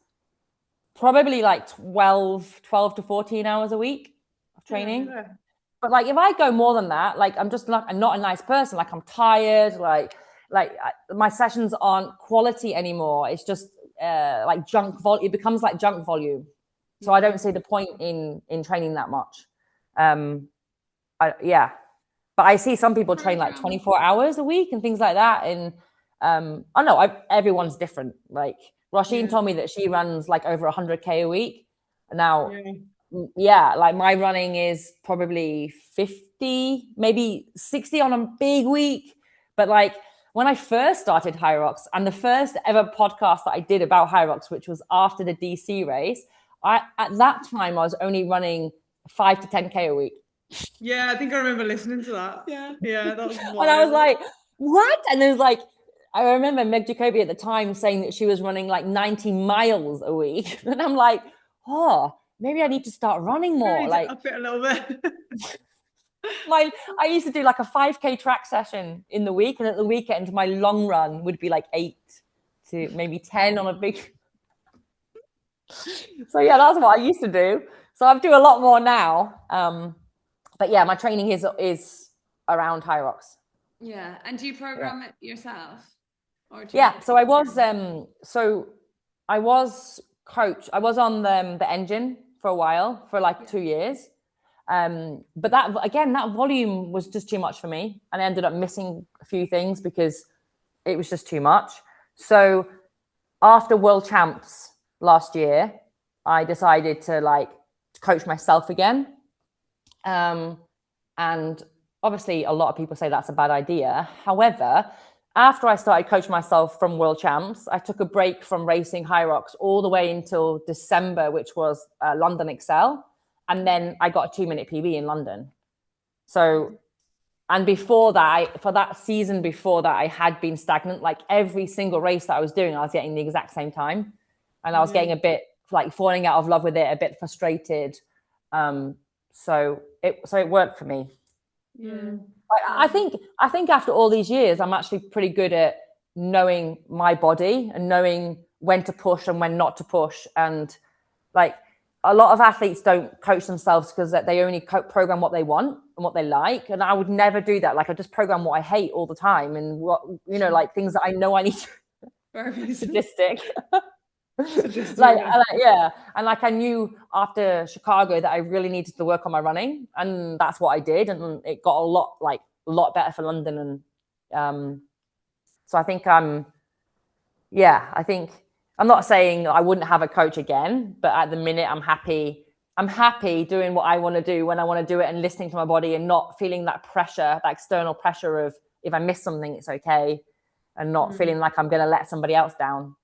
probably like 12 to 14 hours a week of training. Yeah. But like, if I go more than that, like, I'm not a nice person. Like, I'm tired. Like my sessions aren't quality anymore. It's just like junk volume. It becomes like junk volume. So I don't see the point in training that much. But I see some people train like 24 hours a week and things like that. And I know everyone's different. Like, Roisin told me that she runs like over 100K a week. Now, like, my running is probably 50, maybe 60 on a big week. But like, when I first started HYROX, and the first ever podcast that I did about HYROX, which was after the DC race, at that time I was only running 5 to 10K a week. Yeah, I think I remember listening to that. Yeah, that was wild. And I was like, what? And it was like, I remember Meg Jacobi at the time saying that she was running like 90 miles a week. And I'm like, oh, maybe I need to start running more. Like, up it a little bit. I used to do like a 5K track session in the week, and at the weekend my long run would be like 8 to maybe 10 on a big. So yeah, that's what I used to do. So I do a lot more now. But yeah, my training is around HYROX. Yeah, and do you program it yourself? Or so I was coach. I was on the engine for a while, for like 2 years. But that volume was just too much for me, and I ended up missing a few things because it was just too much. So after World Champs last year, I decided to coach myself again. And obviously a lot of people say that's a bad idea. However, after I started coaching myself from World Champs, I took a break from racing HYROX all the way until December, which was London Excel. And then I got a 2-minute PB in London. So, and before that, for that season before that, I had been stagnant. Like, every single race that I was doing, I was getting the exact same time. And I was getting a bit like falling out of love with it, a bit frustrated. So it worked for me. Yeah. I think after all these years, I'm actually pretty good at knowing my body and knowing when to push and when not to push. And like, a lot of athletes don't coach themselves because they only program what they want and what they like. And I would never do that. Like, I just program what I hate all the time, and what, like things that I know I need to sadistic. And like, I knew after Chicago that I really needed to work on my running, and that's what I did, and it got a lot better for London. And so I think I'm not saying I wouldn't have a coach again, but at the minute I'm happy doing what I want to do when I want to do it, and listening to my body, and not feeling that pressure, that external pressure of, if I miss something, it's okay, and not feeling like I'm going to let somebody else down.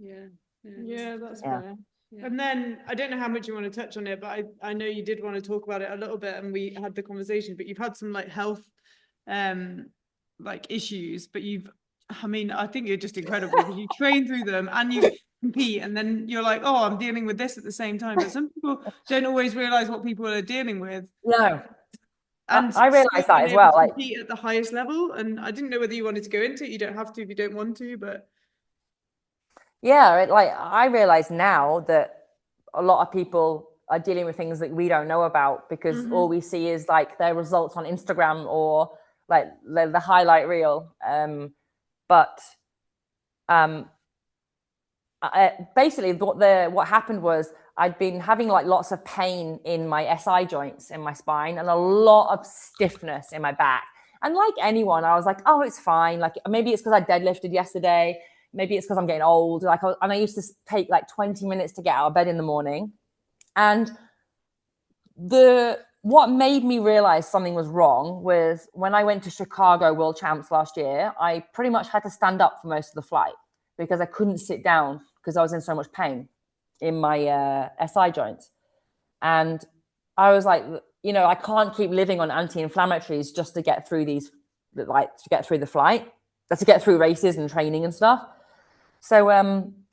Yeah, that's fair. Yeah. And then I don't know how much you want to touch on it, but I know you did want to talk about it a little bit, and we had the conversation, but you've had some like health issues, but I think you're just incredible because you train through them and you compete, and then you're like, oh, I'm dealing with this at the same time. But some people don't always realize what people are dealing with. No. And I realize that as well. Like, compete at the highest level, and I didn't know whether you wanted to go into it. You don't have to if you don't want to, but I realize now that a lot of people are dealing with things that we don't know about, because all we see is like their results on Instagram or like the highlight reel. Basically what happened was I'd been having like lots of pain in my SI joints in my spine and a lot of stiffness in my back. And like anyone, I was like, oh, it's fine. Like maybe it's because I deadlifted yesterday. Maybe it's because I'm getting old. And I used to take like 20 minutes to get out of bed in the morning. And what made me realize something was wrong was when I went to Chicago World Champs last year, I pretty much had to stand up for most of the flight because I couldn't sit down because I was in so much pain in my SI joints. And I was like, I can't keep living on anti-inflammatories just to get through to get through the flight, to get through races and training and stuff. So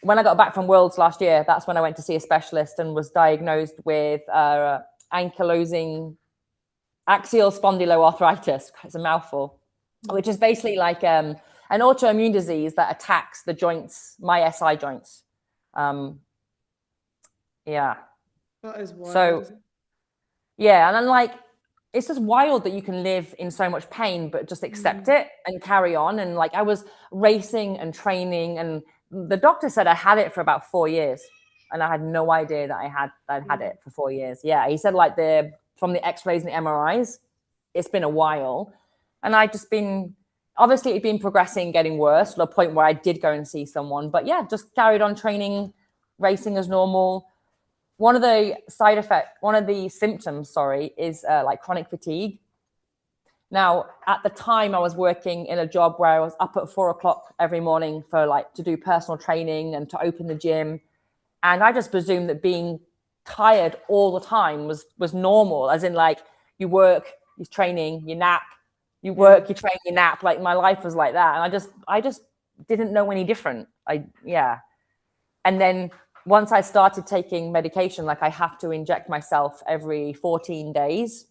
when I got back from Worlds last year, that's when I went to see a specialist and was diagnosed with ankylosing axial spondyloarthritis. It's a mouthful, which is basically like an autoimmune disease that attacks the joints, my SI joints. Yeah. That is wild. So, yeah. And then it's just wild that you can live in so much pain, but just accept it and carry on. And like, I was racing and training, and the doctor said I had it for about 4 years. And I had no idea that I'd had it for 4 years. Yeah. He said from the x-rays and the MRIs, it's been a while. And obviously it'd been progressing, getting worse to the point where I did go and see someone, but yeah, just carried on training, racing as normal. One of the symptoms, is like chronic fatigue. Now, at the time I was working in a job where I was up at 4 o'clock every morning to do personal training and to open the gym. And I just presumed that being tired all the time was normal, as in like you work, you're training, you nap, you work, you train, you nap. Like my life was like that. And I just didn't know any different. And then once I started taking medication, like I have to inject myself every 14 days.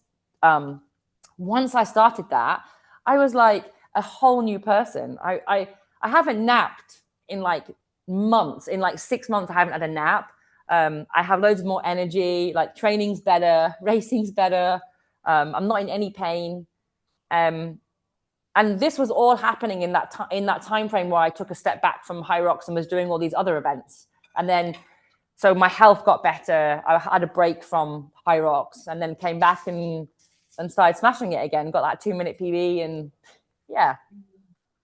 Once I started that, I was like a whole new person. I haven't napped in like months. In like 6 months, I haven't had a nap. I have loads more energy, like training's better, racing's better. I'm not in any pain. And this was all happening in that time frame where I took a step back from HYROX and was doing all these other events. And then, so my health got better. I had a break from HYROX and then came back and started smashing it again. Got that 2-minute PB, and yeah.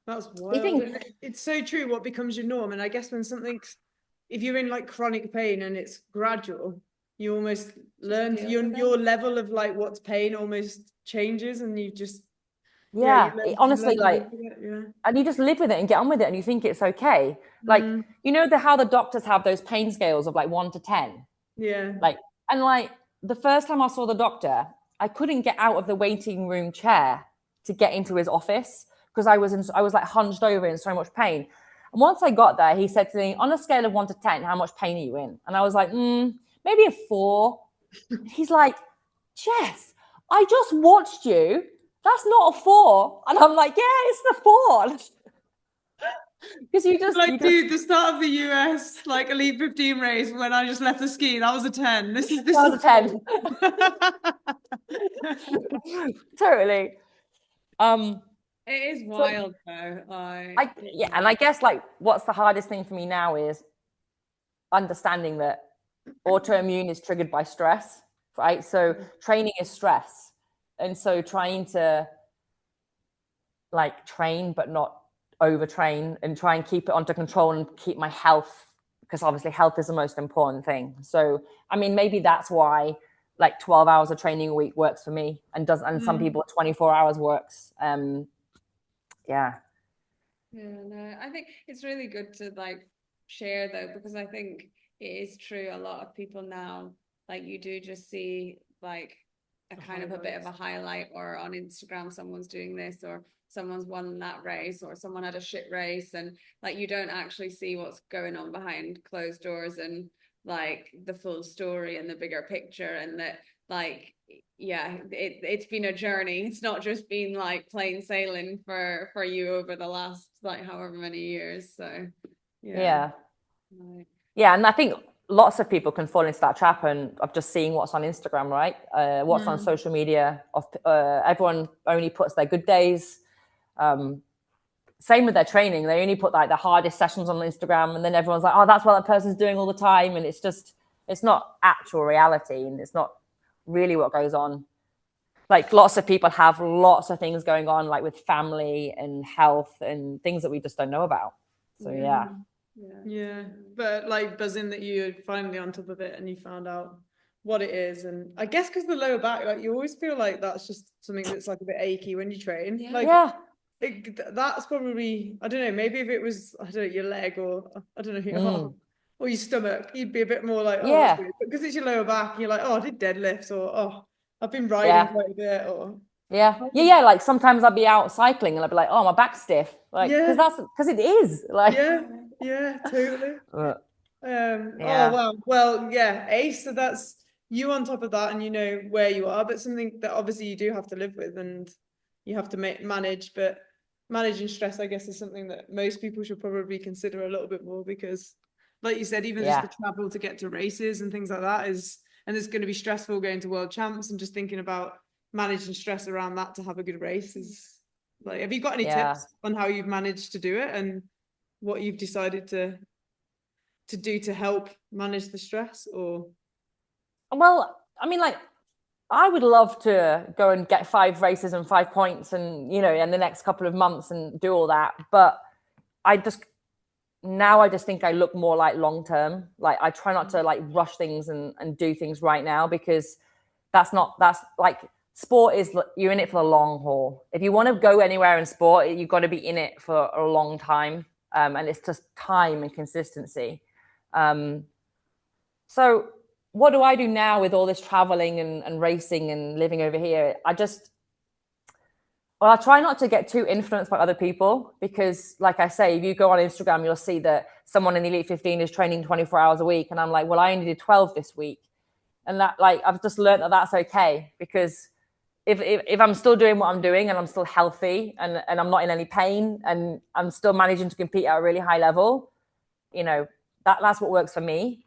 That's wild. It's so true. What becomes your norm? And I guess if you're in like chronic pain and it's gradual, you almost learn your level of like what's pain almost changes, and you just honestly, and you just live with it and get on with it, and you think it's okay. Like how the doctors have those pain scales of like 1 to 10. Yeah. And the first time I saw the doctor, I couldn't get out of the waiting room chair to get into his office because I was like hunched over in so much pain. And once I got there, he said to me, on a scale of 1 to 10, how much pain are you in? And I was like, maybe a 4. He's like, Jess, I just watched you. That's not a 4. And I'm like, yeah, it's the 4. Because dude, the start of the US Elite 15 race when I just left the ski, that was a 10. This was a 10. Totally. It is wild though. And I guess what's the hardest thing for me now is understanding that autoimmune is triggered by stress, right? So training is stress. And so trying to train but not overtrain and try and keep it under control and keep my health, because obviously health is the most important thing. So I mean, maybe that's why 12 hours of training a week works for me, and some people 24 hours works. Yeah, no, I think it's really good to share though, because I think it is true. A lot of people now, you do just see a kind of a bit of a highlight, or on Instagram someone's doing this, or someone's won that race, or someone had a shit race, and you don't actually see what's going on behind closed doors, and the full story and the bigger picture, and that it's been a journey. It's not just been plain sailing for you over the last however many years. So yeah, and I think lots of people can fall into that trap of just seeing what's on Instagram, right? What's on social media. Everyone only puts their good days. Same with their training. They only put like the hardest sessions on Instagram, and then everyone's like, oh, that's what that person's doing all the time. And it's not actual reality, and it's not really what goes on. Like lots of people have lots of things going on, like with family and health and things that we just don't know about. So yeah, but like buzzing that you're finally on top of it and you found out what it is. And I guess because the lower back, like you always feel like that's just something that's like a bit achy when you train. That's probably, I don't know, maybe if it was, I don't know, your leg or I don't know, your arm or your stomach, you'd be a bit more like, oh, that's weird. But because it's your lower back, you're like, oh, I did deadlifts, or oh, I've been riding quite a bit, or like sometimes I'll be out cycling and I'll be like, oh, my back's stiff, like because it is like totally. Oh wow, well ace. So that's you on top of that, and you know where you are, but something that obviously you do have to live with and you have to manage. But managing stress, I guess, is something that most people should probably consider a little bit more, because like you said, even just the travel to get to races and things like that and it's going to be stressful going to world champs, and just thinking about managing stress around that to have a good race is like, have you got any tips on how you've managed to do it and what you've decided to do to help manage the stress? Or well, I mean, like I would love to go and get 5 races and 5 points and, you know, in the next couple of months and do all that. But I just think I look more like long-term. Like I try not to like rush things and do things right now, because that's like sport is, you're in it for the long haul. If you want to go anywhere in sport, you've got to be in it for a long time. And it's just time and consistency. So what do I do now with all this traveling and racing and living over here? I try not to get too influenced by other people, because like I say, if you go on Instagram, you'll see that someone in the Elite 15 is training 24 hours a week. And I'm like, well, I only did 12 this week. And that, like, I've just learned that that's okay, because if I'm still doing what I'm doing and I'm still healthy and I'm not in any pain and I'm still managing to compete at a really high level, you know, that's what works for me.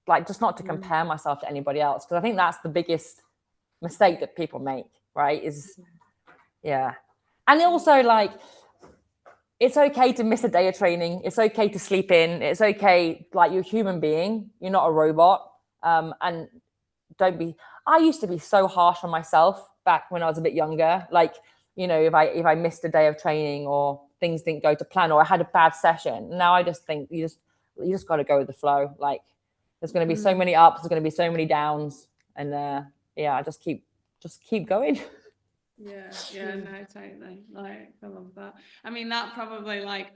Like, just not to compare myself to anybody else, because I think that's the biggest mistake that people make, right? And also, like, it's okay to miss a day of training. It's okay to sleep in. It's okay. Like, you're a human being. You're not a robot. And I used to be so harsh on myself back when I was a bit younger. Like, you know, if I missed a day of training or things didn't go to plan or I had a bad session. Now I just think you just got to go with the flow. Like, there's going to be so many ups, there's going to be so many downs, and just keep going. No, totally. Like, I love that. I mean, that probably like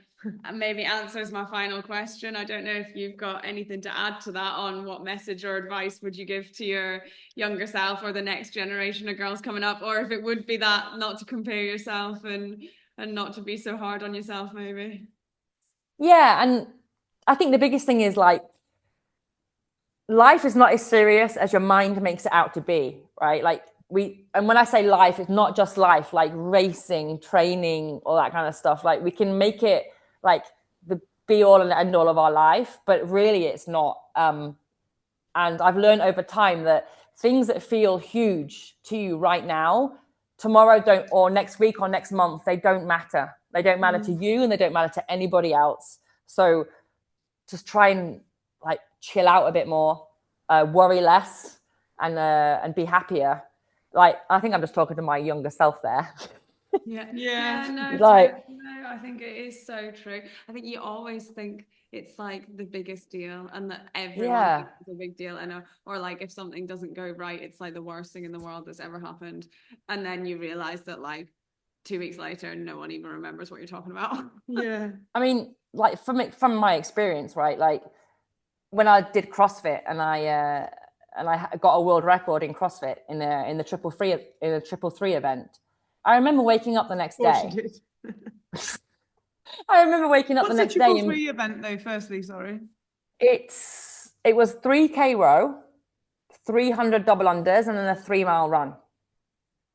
maybe answers my final question. I don't know if you've got anything to add to that, on what message or advice would you give to your younger self or the next generation of girls coming up, or if it would be that not to compare yourself and not to be so hard on yourself, maybe. Yeah, and I think the biggest thing is, like, life is not as serious as your mind makes it out to be, right? Like, and when I say life, it's not just life, like racing, training, all that kind of stuff. Like, we can make it like the be all and end all of our life, but really it's not. And I've learned over time that things that feel huge to you right now, tomorrow don't, or next week or next month, they don't matter. They don't matter to you, and they don't matter to anybody else. So just try and like chill out a bit more, worry less, and be happier. Like, I think I'm just talking to my younger self there. No, like, no, I think it is so true. I think you always think it's like the biggest deal, and that everyone thinks it's a big deal, and or like if something doesn't go right, it's like the worst thing in the world that's ever happened, and then you realize that like 2 weeks later, no one even remembers what you're talking about. I mean, like, from my experience, right? Like, when I did CrossFit and I got a world record in CrossFit in the triple three event. I remember waking up the next day. I remember waking up the next day. What's the triple three event though? Firstly, sorry. It was 3K row, 300 double unders, and then a 3 mile run.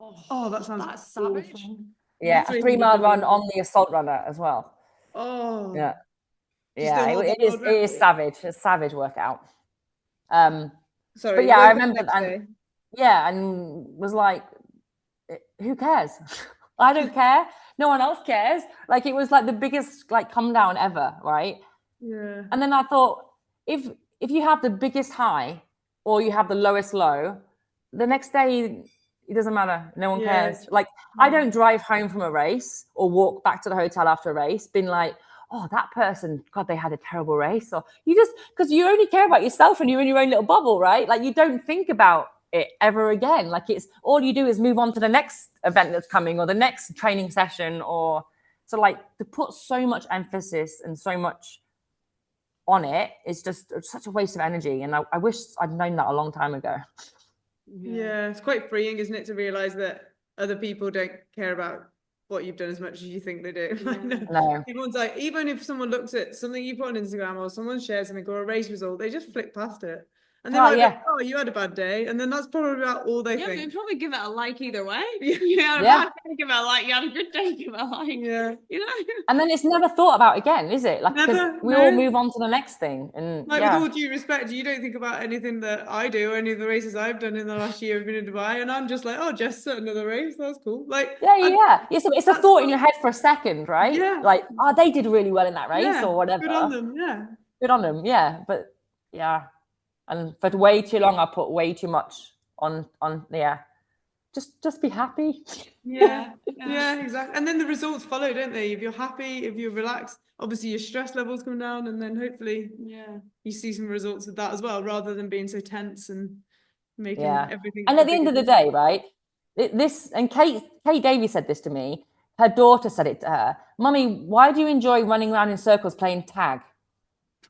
Oh, that's savage. Awful. Yeah, a 3 mile run on the assault runner as well. Oh. Yeah. It is savage. It's a savage workout. Sorry, but you yeah, I woke up remember, next day. and yeah, and was like, who cares? I don't care. No one else cares. Like, it was like the biggest like come down ever, right? Yeah. And then I thought, if you have the biggest high or you have the lowest low, the next day it doesn't matter. No one cares. Like, I don't drive home from a race or walk back to the hotel after a race being like, oh, that person, God, they had a terrible race. Or you just, because you only care about yourself and you're in your own little bubble, right? Like, you don't think about it ever again. Like, it's all you do is move on to the next event that's coming or the next training session. Or so, like, to put so much emphasis and so much on it is just such a waste of energy. And I wish I'd known that a long time ago. Yeah, it's quite freeing, isn't it, to realize that other people don't care about what you've done as much as you think they do. No. Everyone's like, even if someone looks at something you put on Instagram or someone shares something or a race result, they just flick past it. And they might go, oh, you had a bad day. And then that's probably about all they think. They'd probably give it a like either way. Yeah. You had a bad day, give it a like. You had a good day, give it a like. Yeah. You know? And then it's never thought about again, is it? Like, never, we all move on to the next thing. And like, with all due respect, you don't think about anything that I do or any of the races I've done in the last year. I've been in Dubai, and I'm just like, oh, Jess set another race. That's cool. Like, it's a thought in your head for a second, right? Yeah. Like, oh, they did really well in that race or whatever. Good on them. Yeah. Good on them. Yeah. But yeah. And for way too long, I put way too much on. Just be happy. Yeah, exactly. And then the results follow, don't they? If you're happy, if you're relaxed, obviously your stress levels come down, and then hopefully, you see some results with that as well, rather than being so tense and making everything. And at the end of the day, right? And Kate Davey said this to me. Her daughter said it to her. Mummy, why do you enjoy running around in circles playing tag?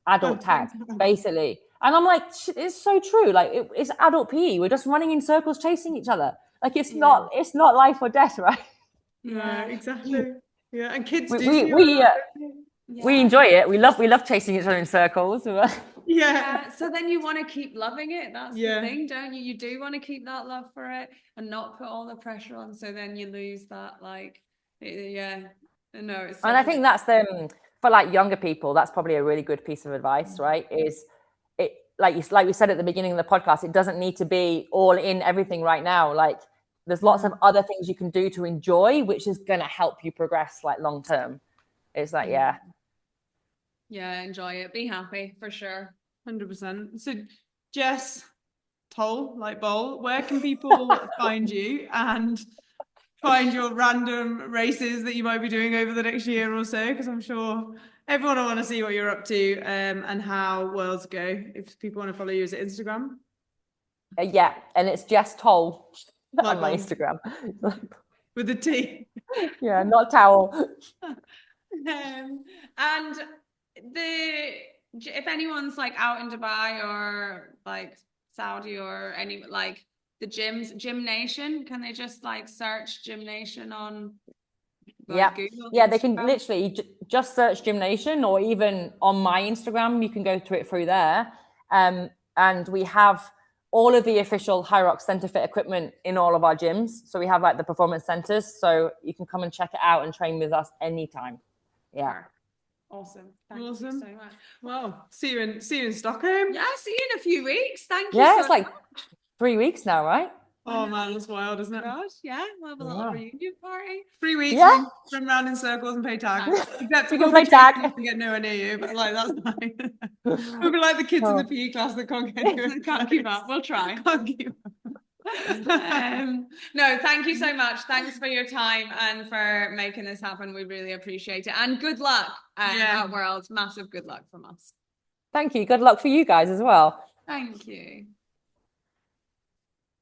Adult tag, basically. And I'm like, it's so true. Like, it's adult PE. We're just running in circles, chasing each other. Like, it's not life or death, right? Yeah, exactly. Yeah, and kids we enjoy it. We love chasing each other in circles. Yeah. So then you want to keep loving it. That's the thing, don't you? You do want to keep that love for it and not put all the pressure on. So then you lose that, like, no. It's and I think that's for like younger people. That's probably a really good piece of advice, right? Is it like we said at the beginning of the podcast? It doesn't need to be all in everything right now. Like, there's lots of other things you can do to enjoy, which is going to help you progress like long term. It's like, enjoy it. Be happy for sure. 100%. So, Jess Towl, like bowl, where can people find you and find your random races that you might be doing over the next year or so? Because I'm sure everyone will want to see what you're up to and how worlds go. If people want to follow you, is it Instagram? And it's Jess Towl on my Instagram. With a T. Yeah, not towel. And if anyone's like out in Dubai or like Saudi or any, like the Gym Nation, can they just like search Gym Nation on Google? Yeah, they can literally just search Gym Nation, or even on my Instagram, you can go through there. And we have all of the official HYROX Centre Fit equipment in all of our gyms. So we have like the performance centres, so you can come and check it out and train with us anytime. Yeah. Awesome. Thank you so much. Well, see you in Stockholm. Yeah, see you in a few weeks. Thank you. Yeah, it's like 3 weeks now, right? Oh man, that's wild, isn't it? Gosh, yeah, we'll have a little reunion party. 3 weeks, run around in circles and play tag. Except we can play tag. And get nowhere near you, but like that's fine. We'll be like the kids in the PE class that can't get you. Can't keep up. We'll try. Can't keep up. No, thank you so much. Thanks for your time and for making this happen. We really appreciate it. And good luck at Worlds. Massive good luck from us. Thank you. Good luck for you guys as well. Thank you.